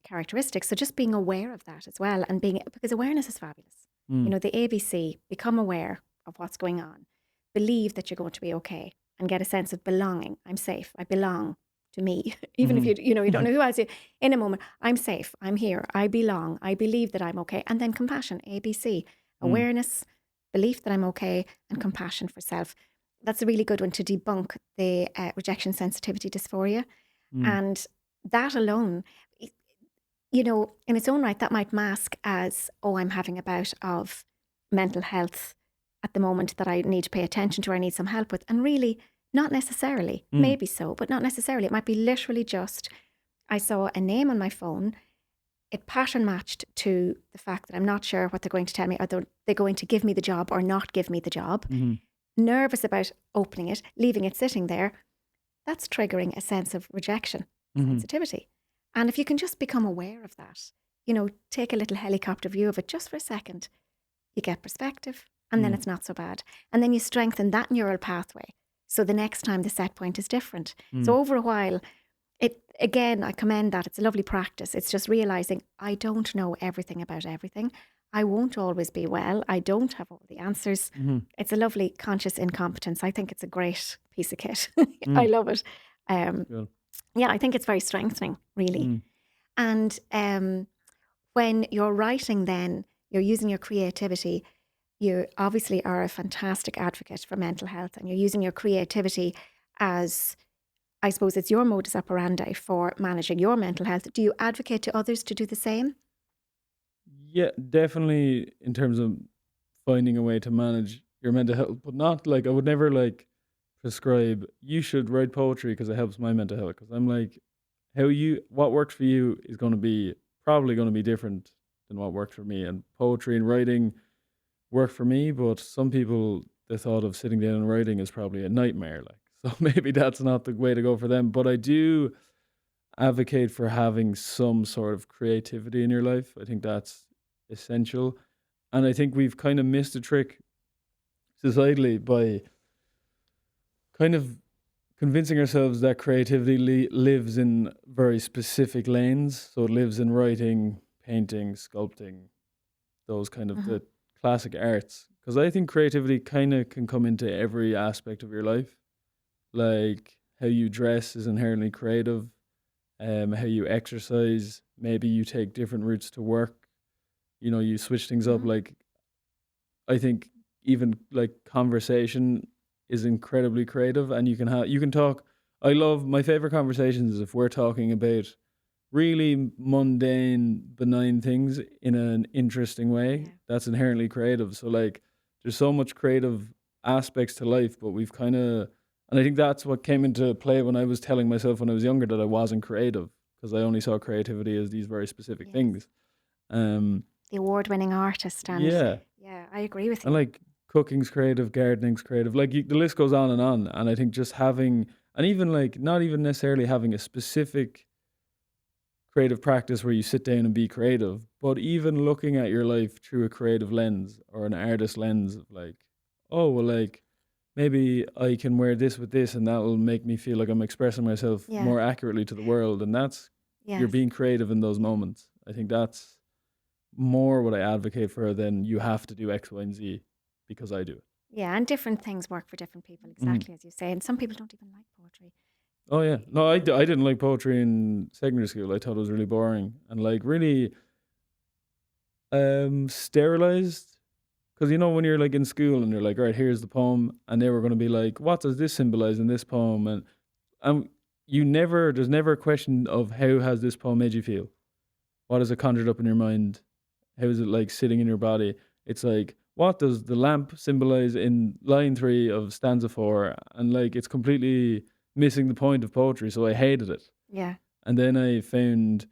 characteristics, so just being aware of that as well, and because awareness is fabulous. Mm. You know, the ABC, become aware of what's going on, believe that you're going to be okay, and get a sense of belonging. I'm safe. I belong to me. Even if you don't know who else in a moment, I'm safe. I'm here. I belong. I believe that I'm okay. And then compassion, ABC, awareness, belief that I'm okay, and compassion for self. That's a really good one to debunk the rejection sensitivity dysphoria. And that alone, you know, in its own right, that might mask as, oh, I'm having a bout of mental health at the moment that I need to pay attention to or I need some help with. And really, not necessarily. Maybe so, but not necessarily. It might be literally just, I saw a name on my phone. It pattern matched to the fact that I'm not sure what they're going to tell me. Are they going to give me the job or not give me the job? Nervous about opening it, leaving it sitting there. That's triggering a sense of rejection, sensitivity. And if you can just become aware of that, you know, take a little helicopter view of it just for a second, you get perspective, and then it's not so bad. And then you strengthen that neural pathway. So the next time the set point is different. So over a while, I commend that. It's a lovely practice. It's just realizing I don't know everything about everything. I won't always be well. I don't have all the answers. It's a lovely conscious incompetence. I think it's a great piece of kit. I love it. Yeah, I think it's very strengthening, really. And when you're writing, then you're using your creativity. You obviously are a fantastic advocate for mental health, and you're using your creativity as, I suppose, it's your modus operandi for managing your mental health. Do you advocate to others to do the same? Yeah, definitely in terms of finding a way to manage your mental health, but not like, I would never like prescribe, you should write poetry because it helps my mental health. Because I'm like, what works for you is probably going to be different than what works for me. And poetry and writing work for me, but some people, the thought of sitting down and writing is probably a nightmare. Like, so maybe that's not the way to go for them. But I do advocate for having some sort of creativity in your life. I think that's essential. And I think we've kind of missed a trick societally by kind of convincing ourselves that creativity lives in very specific lanes. So it lives in writing, painting, sculpting, those kind of the classic arts. Because I think creativity kind of can come into every aspect of your life. Like how you dress is inherently creative. How you exercise, maybe you take different routes to work. You know, you switch things up. Like, I think even like conversation is incredibly creative, and you can talk. I love my favorite conversations is if we're talking about really mundane, benign things in an interesting way. Yeah. That's inherently creative. So like, there's so much creative aspects to life, but we've kind of, and I think that's what came into play when I was telling myself when I was younger that I wasn't creative, because I only saw creativity as these very specific things. The award-winning artist, and yeah, I agree with you. And like cooking's creative, gardening's creative, like the list goes on. And I think just having, and even like not even necessarily having a specific creative practice where you sit down and be creative, but even looking at your life through a creative lens or an artist lens of like, oh, well, like maybe I can wear this with this and that will make me feel like I'm expressing myself more accurately to the world. And that's, you're being creative in those moments. I think that's more what I advocate for than you have to do X, Y, and Z because I do it. Yeah, and different things work for different people, exactly as you say. And some people don't even like poetry. Oh, yeah. No, I didn't like poetry in secondary school. I thought it was really boring and like really sterilized. Because, you know, when you're like in school and you're like, all right, here's the poem. And they were going to be like, what does this symbolize in this poem? And there's never a question of how has this poem made you feel? What has it conjured up in your mind? How is it like sitting in your body? It's like, what does the lamp symbolize in line 3 of stanza 4? And like, it's completely missing the point of poetry. So I hated it. Yeah. And then I found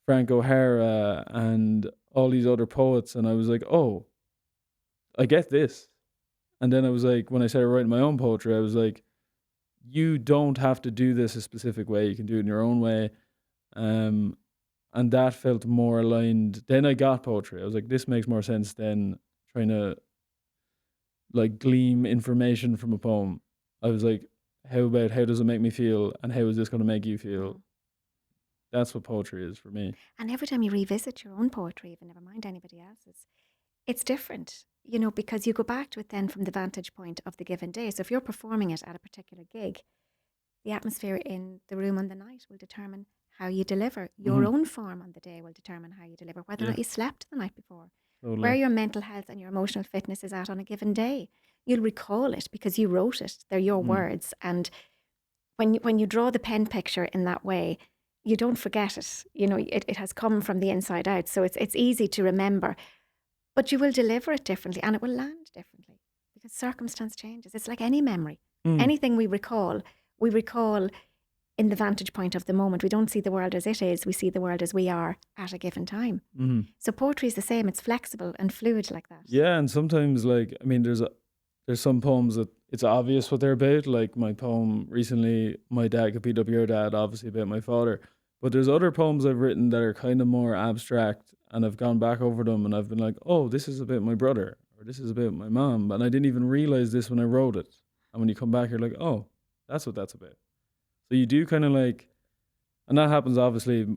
Frank O'Hara and all these other poets, and I was like, oh, I get this. And then I was like, when I started writing my own poetry, I was like, you don't have to do this a specific way. You can do it in your own way. And that felt more aligned. Then I got poetry. I was like, this makes more sense than trying to like glean information from a poem. I was like, how does it make me feel, and how is this going to make you feel? Mm. That's what poetry is for me. And every time you revisit your own poetry, even never mind anybody else's, it's different, you know, because you go back to it then from the vantage point of the given day. So if you're performing it at a particular gig, the atmosphere in the room on the night will determine how you deliver. Your own form on the day will determine how you deliver, whether or not you slept the night before, where your mental health and your emotional fitness is at on a given day. You'll recall it because you wrote it. They're your words. And when you draw the pen picture in that way, you don't forget it. You know, it has come from the inside out. So it's easy to remember. But you will deliver it differently and it will land differently because circumstance changes. It's like any memory. Anything we recall in the vantage point of the moment. We don't see the world as it is. We see the world as we are at a given time. So poetry is the same. It's flexible and fluid like that. Yeah, and sometimes, like, I mean, there's some poems that it's obvious what they're about. Like my poem recently, My Dad Could Beat Up Your Dad, obviously about my father. But there's other poems I've written that are kind of more abstract, and I've gone back over them and I've been like, oh, this is about my brother, or this is about my mom, and I didn't even realize this when I wrote it. And when you come back, you're like, oh, that's what that's about. So you do kind of like, and that happens obviously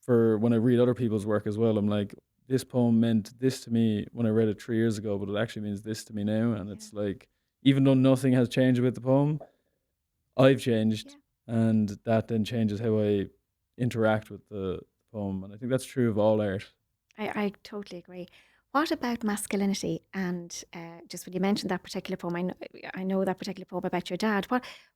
for when I read other people's work as well. I'm like, this poem meant this to me when I read it 3 years ago, but it actually means this to me now. And it's like, even though nothing has changed with the poem, I've changed, and that then changes how I interact with the poem. And I think that's true of all art. I totally agree. What about masculinity? And just when you mentioned that particular poem, I know that particular poem about your dad.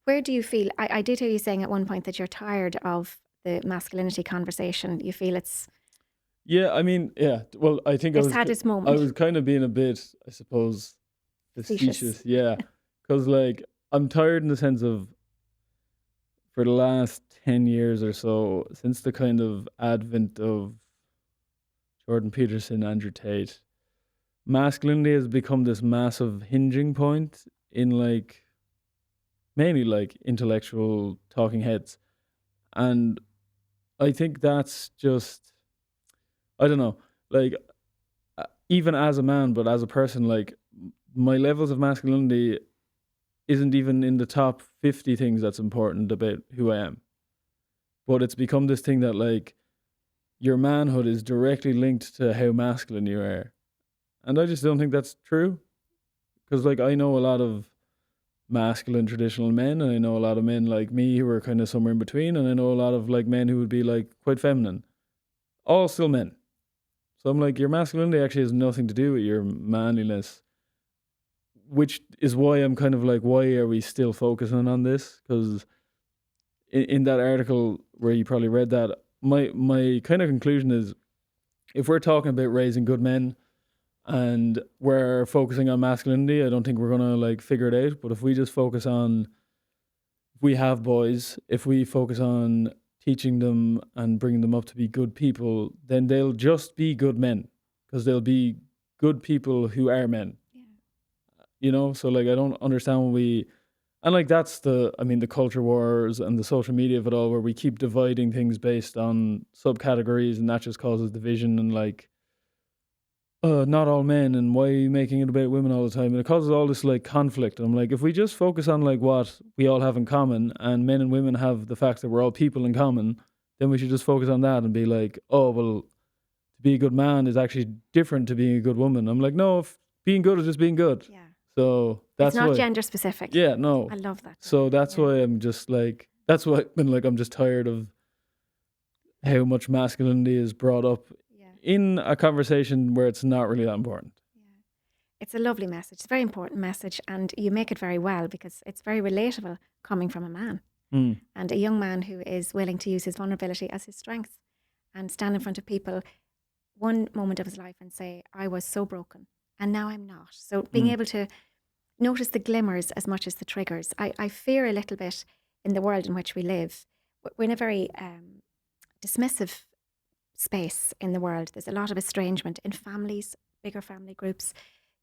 Where do you feel? I did hear you saying at one point that you're tired of the masculinity conversation. You feel it's Yeah, I mean, yeah. Well, I think it's had its moment. I was kind of being a bit, I suppose, facetious. Yeah, because like I'm tired in the sense of, for the last 10 years or so, since the kind of advent of Jordan Peterson, Andrew Tate, masculinity has become this massive hinging point in like mainly like intellectual talking heads. And I think that's just, I don't know, like even as a man, but as a person, like my levels of masculinity isn't even in the top 50 things that's important about who I am. But it's become this thing that like your manhood is directly linked to how masculine you are. And I just don't think that's true. Because like I know a lot of masculine traditional men, and I know a lot of men like me who are kind of somewhere in between, and I know a lot of like men who would be like quite feminine. All still men. So I'm like, your masculinity actually has nothing to do with your manliness, which is why I'm kind of like, why are we still focusing on this? Because in that article where you probably read that, my kind of conclusion is, if we're talking about raising good men and we're focusing on masculinity, I don't think we're gonna like figure it out. But if we just focus on, if we have boys, if we focus on teaching them and bringing them up to be good people, then they'll just be good men, because they'll be good people who are men. Yeah. You know, so like I don't understand when we, and like that's the, I mean, the culture wars and the social media of it all, where we keep dividing things based on subcategories, and that just causes division and like, not all men, and why are you making it about women all the time? And it causes all this like conflict. And I'm like, if we just focus on like what we all have in common, and men and women have the fact that we're all people in common, then we should just focus on that and be like, oh, well, to be a good man is actually different to being a good woman. I'm like, no, if being good is just being good. Yeah. So that's it's not why, gender specific. Yeah, no. I love that. So that's why I'm just like, that's why I've been like, I'm just tired of how much masculinity is brought up in a conversation where it's not really that important. Yeah. It's a lovely message. It's a very important message, and you make it very well because it's very relatable coming from a man and a young man who is willing to use his vulnerability as his strength and stand in front of people one moment of his life and say, I was so broken and now I'm not. So being able to notice the glimmers as much as the triggers. I fear a little bit in the world in which we live. We're in a very dismissive space in the world. There's a lot of estrangement in families, bigger family groups,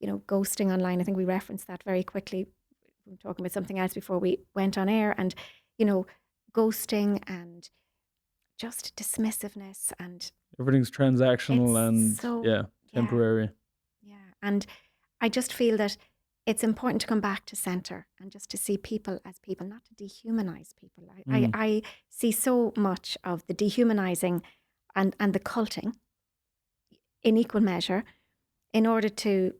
ghosting online. I think we referenced that very quickly. We were talking about something else before we went on air, and, ghosting and just dismissiveness, and Everything's transactional and so, temporary. yeah. And I just feel that it's important to come back to center and just to see people as people, not to dehumanize people. I see so much of the dehumanizing and the culting in equal measure in order to,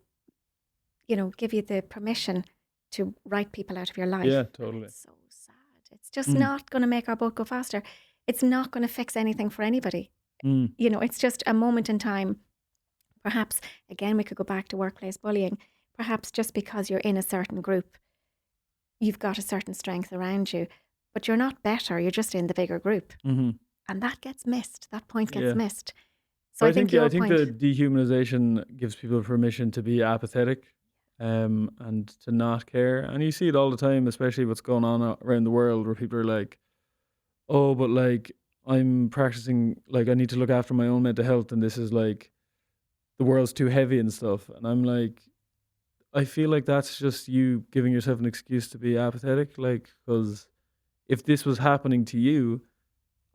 give you the permission to write people out of your life. Yeah, And totally. it's so sad. It's just not going to make our boat go faster. It's not going to fix anything for anybody. It's just a moment in time. Perhaps, again, we could go back to workplace bullying. Perhaps just because you're in a certain group, you've got a certain strength around you, but you're not better. You're just in the bigger group. Mm-hmm. And that gets missed. That point gets Yeah. missed. So I I think think your the point, dehumanization gives people permission to be apathetic, and to not care. And you see it all the time, especially what's going on around the world, where people are like, "Oh, but like I'm practicing, like I need to look after my own mental health, and this is like the world's too heavy and stuff." And I'm like, I feel like that's just you giving yourself an excuse to be apathetic, like, because if this was happening to you,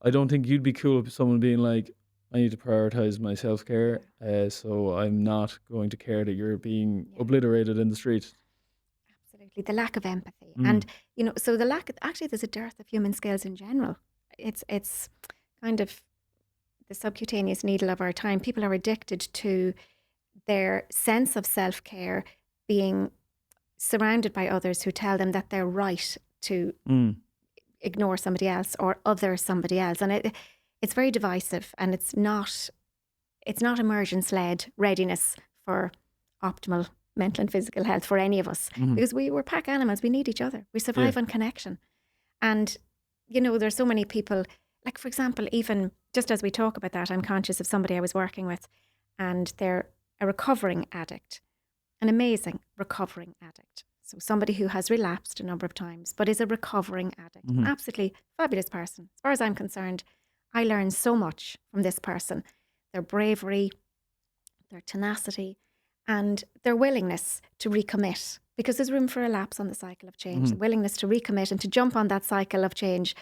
I don't think you'd be cool with someone being like, I need to prioritize my self care, so I'm not going to care that you're being obliterated in the street. absolutely, the lack of empathy. And, so actually there's a dearth of human skills in general. It's kind of the subcutaneous needle of our time. People are addicted to their sense of self-care being surrounded by others who tell them that they're right to ignore somebody else or other somebody else. And it's very divisive, and it's not emergence-led readiness for optimal mental and physical health for any of us, because we're pack animals. We need each other. We survive on connection. And, there's so many people, like, for example, even just as we talk about that, I'm conscious of somebody I was working with, and they're a recovering addict, an amazing recovering addict. So somebody who has relapsed a number of times, but is a recovering addict. An absolutely fabulous person. As far as I'm concerned, I learned so much from this person. Their bravery, their tenacity, and their willingness to recommit, because there's room for a lapse on the cycle of change, the willingness to recommit and to jump on that cycle of change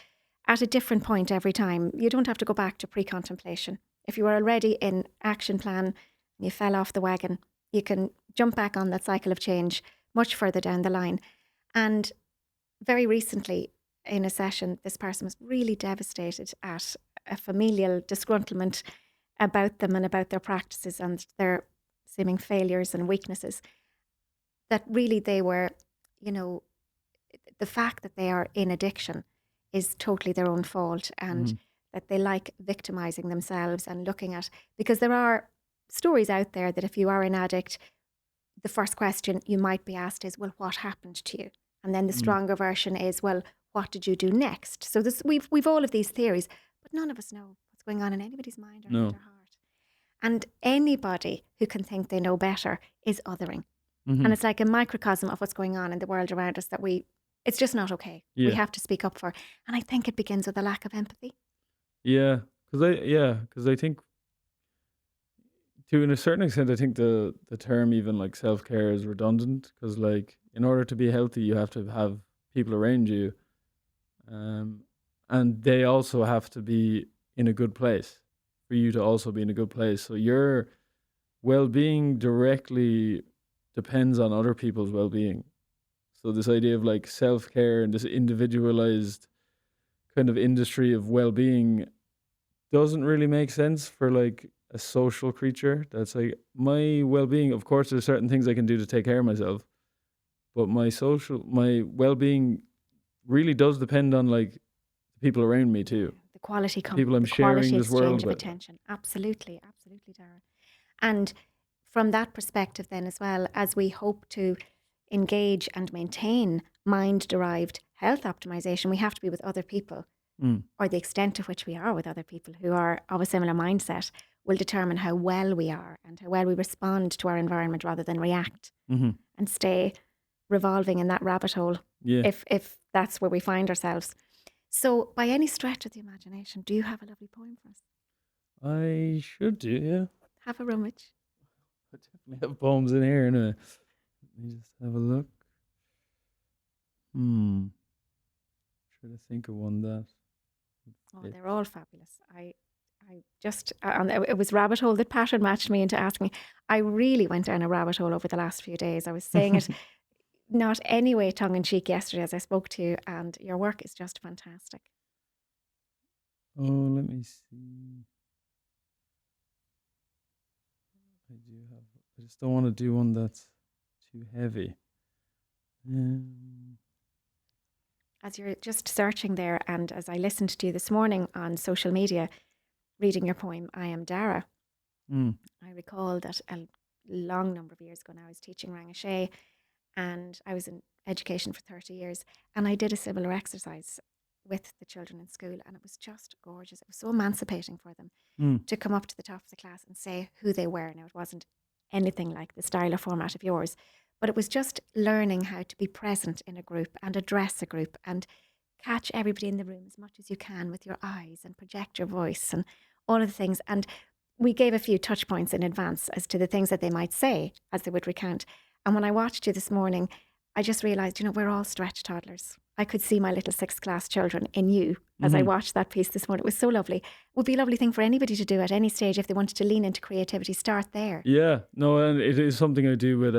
at a different point every time. You don't have to go back to pre-contemplation. If you were already in action plan and you fell off the wagon, you can jump back on that cycle of change much further down the line. And very recently in a session, this person was really devastated at a familial disgruntlement about them and about their practices and their seeming failures and weaknesses, that really they were, the fact that they are in addiction is totally their own fault, and that they like victimizing themselves and looking at, because there are stories out there that if you are an addict, the first question you might be asked is, well, what happened to you? And then the stronger version is, well, what did you do next? So we've all of these theories, but none of us know what's going on in anybody's mind or head or heart. And anybody who can think they know better is othering. And it's like a microcosm of what's going on in the world around us that it's just not okay. Yeah. We have to speak up for. And I think it begins with a lack of empathy. Yeah, because I think, to a certain extent, I think the term even like self care is redundant, because like in order to be healthy, you have to have people around you, and they also have to be in a good place for you to also be in a good place. So your well-being directly depends on other people's well-being. So this idea of like self-care and this individualized kind of industry of well-being doesn't really make sense for like a social creature. That's like my well-being. Of course, there's certain things I can do to take care of myself, but my well-being really does depend on like the people around me too. The quality People I'm the sharing quality this world exchange of with. attention. Absolutely, Daragh. And from that perspective then as well, as we hope to engage and maintain mind-derived health optimization, we have to be with other people, or the extent to which we are with other people who are of a similar mindset. will determine how well we are and how well we respond to our environment rather than react and stay revolving in that rabbit hole Yeah. if that's where we find ourselves. So by any stretch of the imagination, do you have a lovely poem for us? I should do, yeah. Have a rummage. I definitely have poems in here. Anyway. Let me just have a look. Try to think of one that. Oh, they're all fabulous. I just, it was rabbit hole that pattern matched me into asking. I really went down a rabbit hole over the last few days. I was saying it not any way tongue in cheek yesterday as I spoke to you, and your work is just fantastic. Oh, let me see. I just don't want to do one that's too heavy. As you're just searching there, and as I listened to you this morning on social media, reading your poem, I Am Daragh, I recall that a long number of years ago now, I was teaching Rangashay, and I was in education for 30 years, and I did a similar exercise with the children in school, and it was just gorgeous. It was so emancipating for them to come up to the top of the class and say who they were. Now, it wasn't anything like the style or format of yours, but it was just learning how to be present in a group and address a group and catch everybody in the room as much as you can with your eyes and project your voice and all of the things. And we gave a few touch points in advance as to the things that they might say as they would recount. And when I watched you this morning, I just realised, we're all stretch toddlers. I could see my little sixth class children in you as I watched that piece this morning. It was so lovely. It would be a lovely thing for anybody to do at any stage if they wanted to lean into creativity. Start there. Yeah, no, and it is something I do with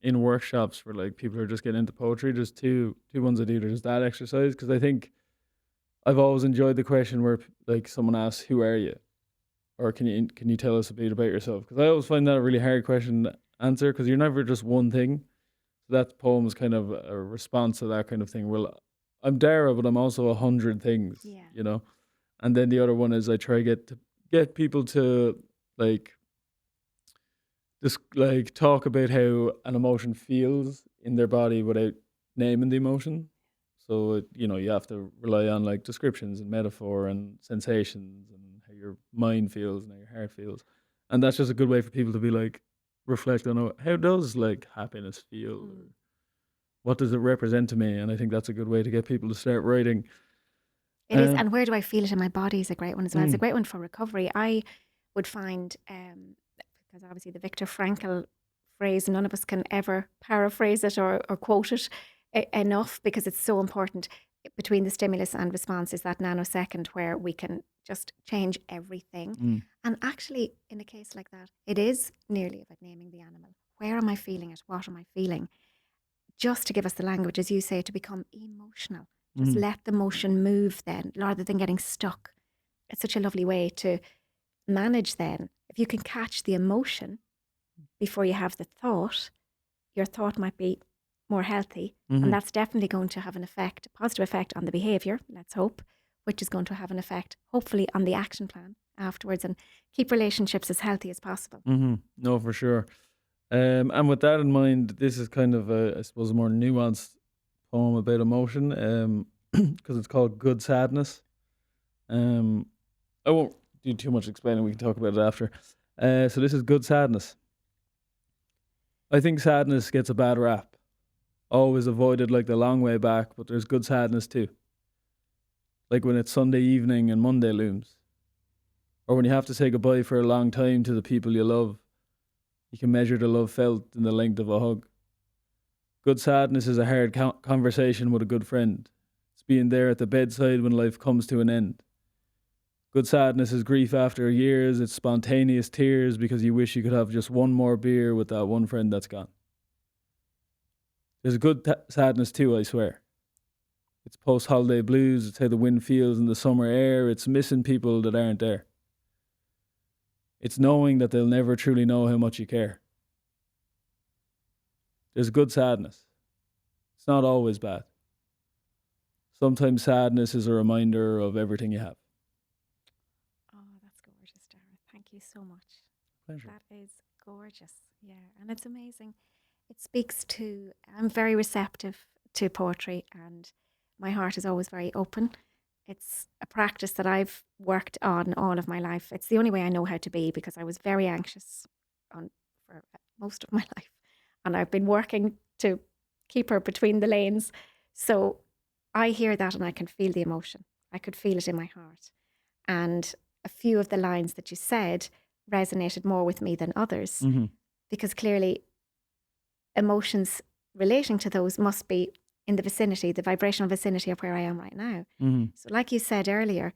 in workshops where like people are just getting into poetry. There's two ones I do. There's that exercise because I think I've always enjoyed the question where like someone asks, "Who are you?" or "Can you tell us a bit about yourself?" Because I always find that a really hard question to answer because you're never just one thing. So that poem is kind of a response to that kind of thing. Well, I'm Daragh, but I'm also 100 things, And then the other one is I try get people to like just like talk about how an emotion feels in their body without naming the emotion. So you have to rely on like descriptions and metaphor and sensations and how your mind feels and how your heart feels, and that's just a good way for people to be like reflect on how does like happiness feel, or what does it represent to me, and I think that's a good way to get people to start writing. It is, and where do I feel it in my body is a great one as well. It's a great one for recovery. I would find, because obviously the Viktor Frankl phrase, none of us can ever paraphrase it or quote it enough because it's so important. Between the stimulus and response is that nanosecond where we can just change everything. And actually, in a case like that, it is nearly about naming the animal. Where am I feeling it? What am I feeling? Just to give us the language, as you say, to become emotional. Just let the motion move then, rather than getting stuck. It's such a lovely way to manage then. If you can catch the emotion before you have the thought, your thought might be more healthy. And that's definitely going to have an effect, a positive effect on the behaviour, let's hope, which is going to have an effect, hopefully, on the action plan afterwards and keep relationships as healthy as possible. No, for sure. And with that in mind, this is kind of I suppose, a more nuanced poem about emotion, because it's called Good Sadness. I won't do too much explaining. We can talk about it after. So this is Good Sadness. I think sadness gets a bad rap. Always avoided like the long way back, but there's good sadness too. Like when it's Sunday evening and Monday looms. Or when you have to say goodbye for a long time to the people you love. You can measure the love felt in the length of a hug. Good sadness is a hard conversation with a good friend. It's being there at the bedside when life comes to an end. Good sadness is grief after years. It's spontaneous tears because you wish you could have just one more beer with that one friend that's gone. There's a good sadness too, I swear. It's post-holiday blues. It's how the wind feels in the summer air. It's missing people that aren't there. It's knowing that they'll never truly know how much you care. There's good sadness. It's not always bad. Sometimes sadness is a reminder of everything you have. Oh, that's gorgeous, Daragh. Thank you so much. Pleasure. That is gorgeous. Yeah, and it's amazing. It speaks to, I'm very receptive to poetry and my heart is always very open. it's a practice that I've worked on all of my life. It's the only way I know how to be, because I was very anxious for most of my life. And I've been working to keep her between the lanes. So I hear that and I can feel the emotion. I could feel it in my heart. And a few of the lines that you said resonated more with me than others, because clearly emotions relating to those must be in the vicinity, the vibrational vicinity of where I am right now. So like you said earlier,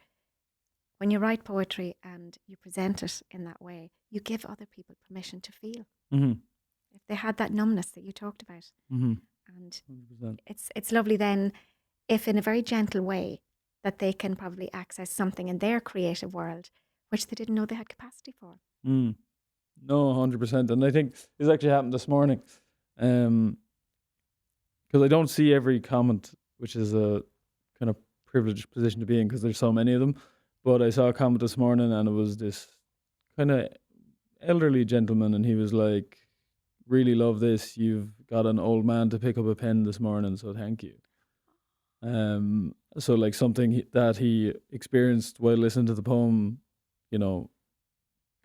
when you write poetry and you present it in that way, you give other people permission to feel. If they had that numbness that you talked about. And 100%. it's lovely then, if in a very gentle way, that they can probably access something in their creative world which they didn't know they had capacity for. No, 100%. And I think this actually happened this morning. Because I don't see every comment, which is a kind of privileged position to be in because there's so many of them. But I saw a comment this morning and it was this kind of elderly gentleman, and he was like, really love this. You've got an old man to pick up a pen this morning, so thank you. So like something that he experienced while listening to the poem, you know,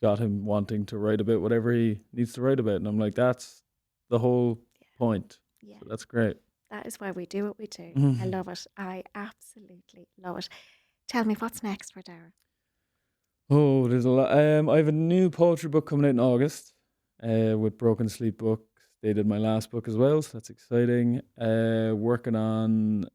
got him wanting to write about whatever he needs to write about. And I'm like, that's the whole point. Yeah. So that's great. That is why we do what we do. I love it. I absolutely love it. Tell me, what's next for Daragh? Oh, there's a lot. I have a new poetry book coming out in August with Broken Sleep Books. They did my last book as well, so that's exciting. Working on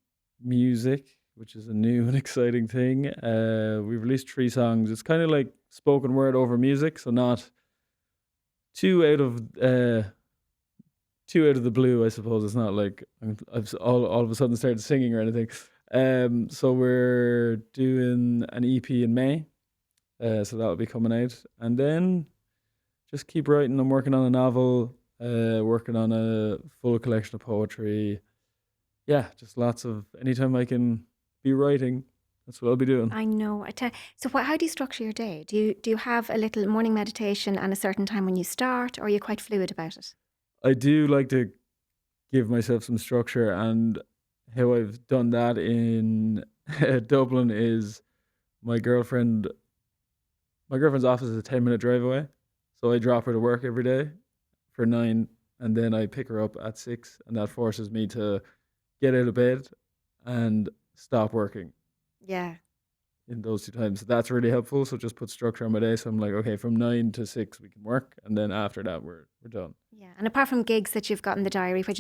music, which is a new and exciting thing. We've released 3 songs. It's kind of like spoken word over music, so not too out of the blue, I suppose. It's not like I've all of a sudden started singing or anything. So we're doing an EP in May. So that'll be coming out. And then just keep writing. I'm working on a novel, working on a full collection of poetry. Yeah, just lots of, anytime I can be writing, that's what I'll be doing. I know. So how do you structure your day? Do you have a little morning meditation and a certain time when you start, or are you quite fluid about it? I do like to give myself some structure, and how I've done that in Dublin is my girlfriend's office is a 10-minute drive away. So I drop her to work every day for 9, and then I pick her up at 6, and that forces me to get out of bed and stop working. Yeah. In those 2 times. So that's really helpful. So just put structure on my day. So I'm like, okay, from 9 to 6 we can work, and then after that we're done. Yeah. And apart from gigs that you've got in the diary, which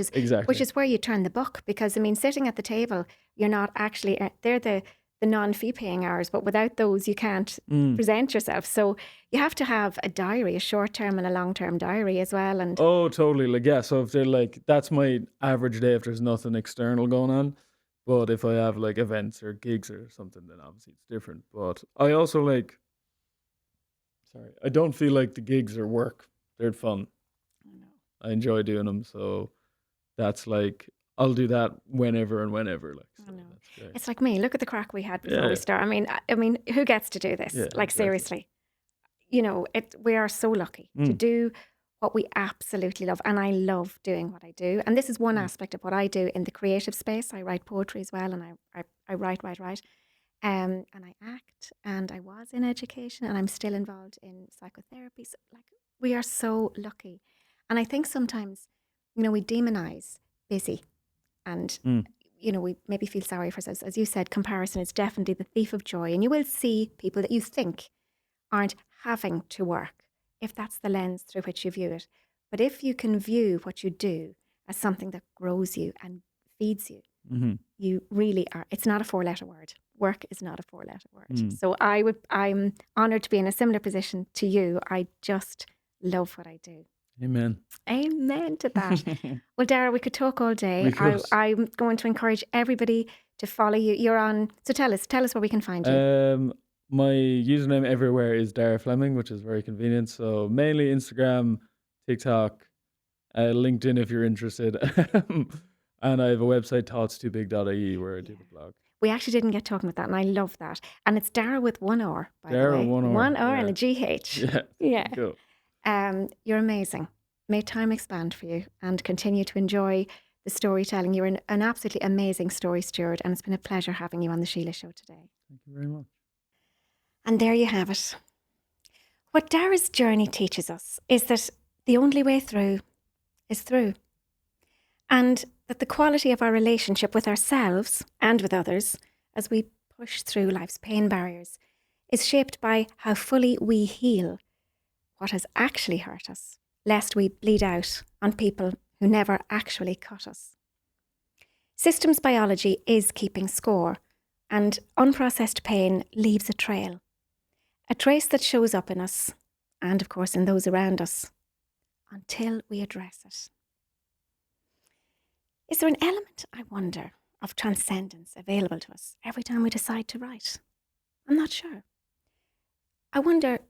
is where you turn the book, because I mean, sitting at the table, you're not actually, they're the non-fee paying hours, but without those you can't present yourself. So you have to have a diary, a short-term and a long-term diary as well. And oh, totally. Like, yeah, so if they're like, that's my average day if there's nothing external going on. But if I have like events or gigs or something, then obviously it's different. But I also I don't feel like the gigs are work. They're fun. I enjoy doing them. So that's like, I'll do that whenever and whenever. Like, so that's great. It's like me. Look at the crack we had before we start. I mean, who gets to do this? Yeah, like, exactly. Seriously, you know, we are so lucky to do what we absolutely love. And I love doing what I do. And this is one aspect of what I do in the creative space. I write poetry as well, and I write. And I act, and I was in education, and I'm still involved in psychotherapy. So, like, we are so lucky. And I think sometimes, you know, we demonize busy, and you know, we maybe feel sorry for ourselves. As you said, comparison is definitely the thief of joy. And you will see people that you think aren't having to work, if that's the lens through which you view it. But if you can view what you do as something that grows you and feeds you, you really are. It's not a 4-letter word. Work is not a 4-letter word. So I'm honoured to be in a similar position to you. I just love what I do. Amen. Amen to that. Well, Daragh, we could talk all day. I'm going to encourage everybody to follow you. You're on. So tell us where we can find you. My username everywhere is Daragh Fleming, which is very convenient. So mainly Instagram, TikTok, LinkedIn if you're interested. And I have a website, thoughtstoobig.ie, where I do the blog. We actually didn't get talking about that, and I love that. And it's Daragh with 1 R, by the way. Daragh, 1 R. 1 R and a GH. Yeah. Cool. You're amazing. May time expand for you, and continue to enjoy the storytelling. You're an absolutely amazing story steward, and it's been a pleasure having you on the Síle Show today. Thank you very much. And there you have it. What Dara's journey teaches us is that the only way through is through. And that the quality of our relationship with ourselves and with others as we push through life's pain barriers is shaped by how fully we heal what has actually hurt us, lest we bleed out on people who never actually cut us. Systems biology is keeping score, and unprocessed pain leaves a trace that shows up in us and, of course, in those around us until we address it. Is there an element, I wonder, of transcendence available to us every time we decide to write? I'm not sure. I wonder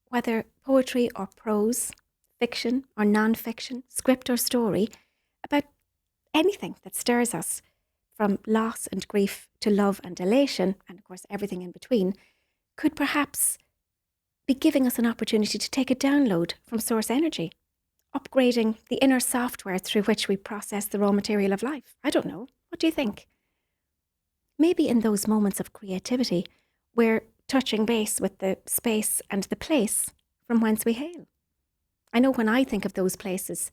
whether poetry or prose, fiction or non-fiction, script or story, about anything that stirs us, from loss and grief to love and elation, and of course everything in between, could perhaps be giving us an opportunity to take a download from source energy, upgrading the inner software through which we process the raw material of life. I don't know. What do you think? Maybe in those moments of creativity, we're touching base with the space and the place from whence we hail. I know when I think of those places,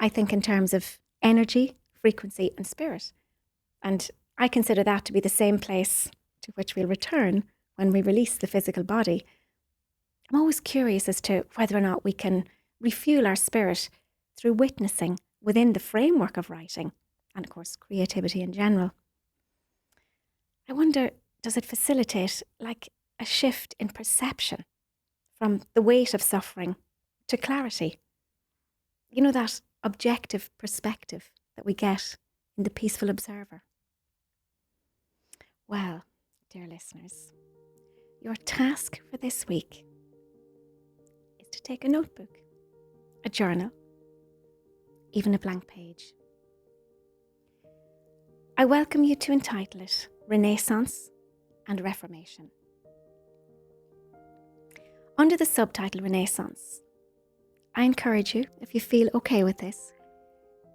I think in terms of energy, frequency and spirit. And I consider that to be the same place to which we'll return when we release the physical body. I'm always curious as to whether or not we can refuel our spirit through witnessing within the framework of writing and, of course, creativity in general. I wonder, does it facilitate like a shift in perception from the weight of suffering to clarity? You know, that objective perspective that we get in the peaceful observer. Well, dear listeners, your task for this week is to take a notebook, a journal, even a blank page. I welcome you to entitle it Renaissance and Reformation. Under the subtitle Renaissance, I encourage you, if you feel okay with this,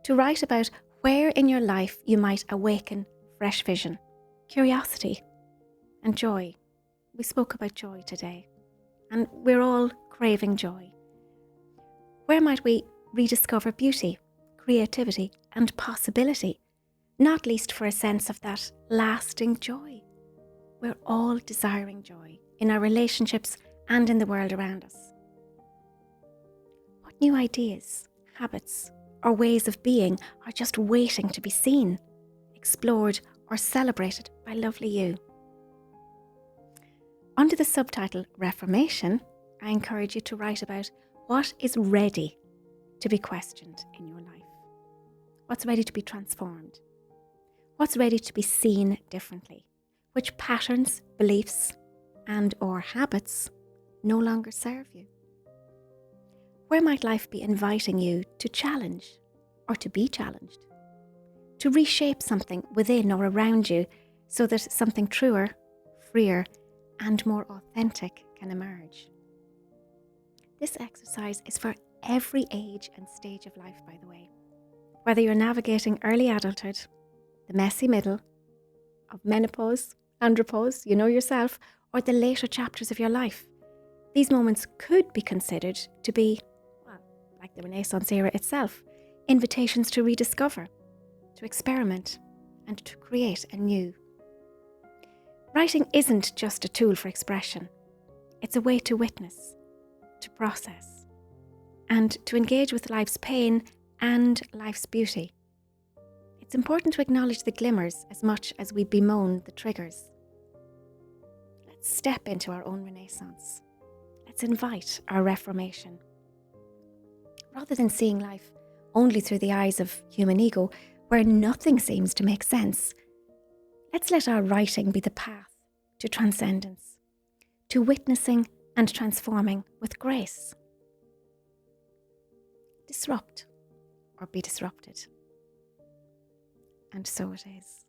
to write about where in your life you might awaken fresh vision, curiosity, and joy. We spoke about joy today, and we're all craving joy. Where might we rediscover beauty, creativity, and possibility, not least for a sense of that lasting joy? We're all desiring joy in our relationships and in the world around us. What new ideas, habits, or ways of being are just waiting to be seen, explored, or celebrated by lovely you? Under the subtitle Reformation, I encourage you to write about what is ready to be questioned in your life. What's ready to be transformed? What's ready to be seen differently? Which patterns, beliefs, and or habits no longer serve you? Where might life be inviting you to challenge or to be challenged? To reshape something within or around you so that something truer, freer, and more authentic can emerge. This exercise is for every age and stage of life, by the way. Whether you're navigating early adulthood, the messy middle, of menopause, andropause, you know yourself, or the later chapters of your life, these moments could be considered to be, well, like the Renaissance era itself, invitations to rediscover, to experiment, and to create anew. Writing isn't just a tool for expression. It's a way to witness, to process, and to engage with life's pain and life's beauty. It's important to acknowledge the glimmers as much as we bemoan the triggers. Let's step into our own renaissance. Let's invite our reformation. Rather than seeing life only through the eyes of human ego, where nothing seems to make sense, let's let our writing be the path to transcendence, to witnessing and transforming with grace. Disrupt or be disrupted. And so it is.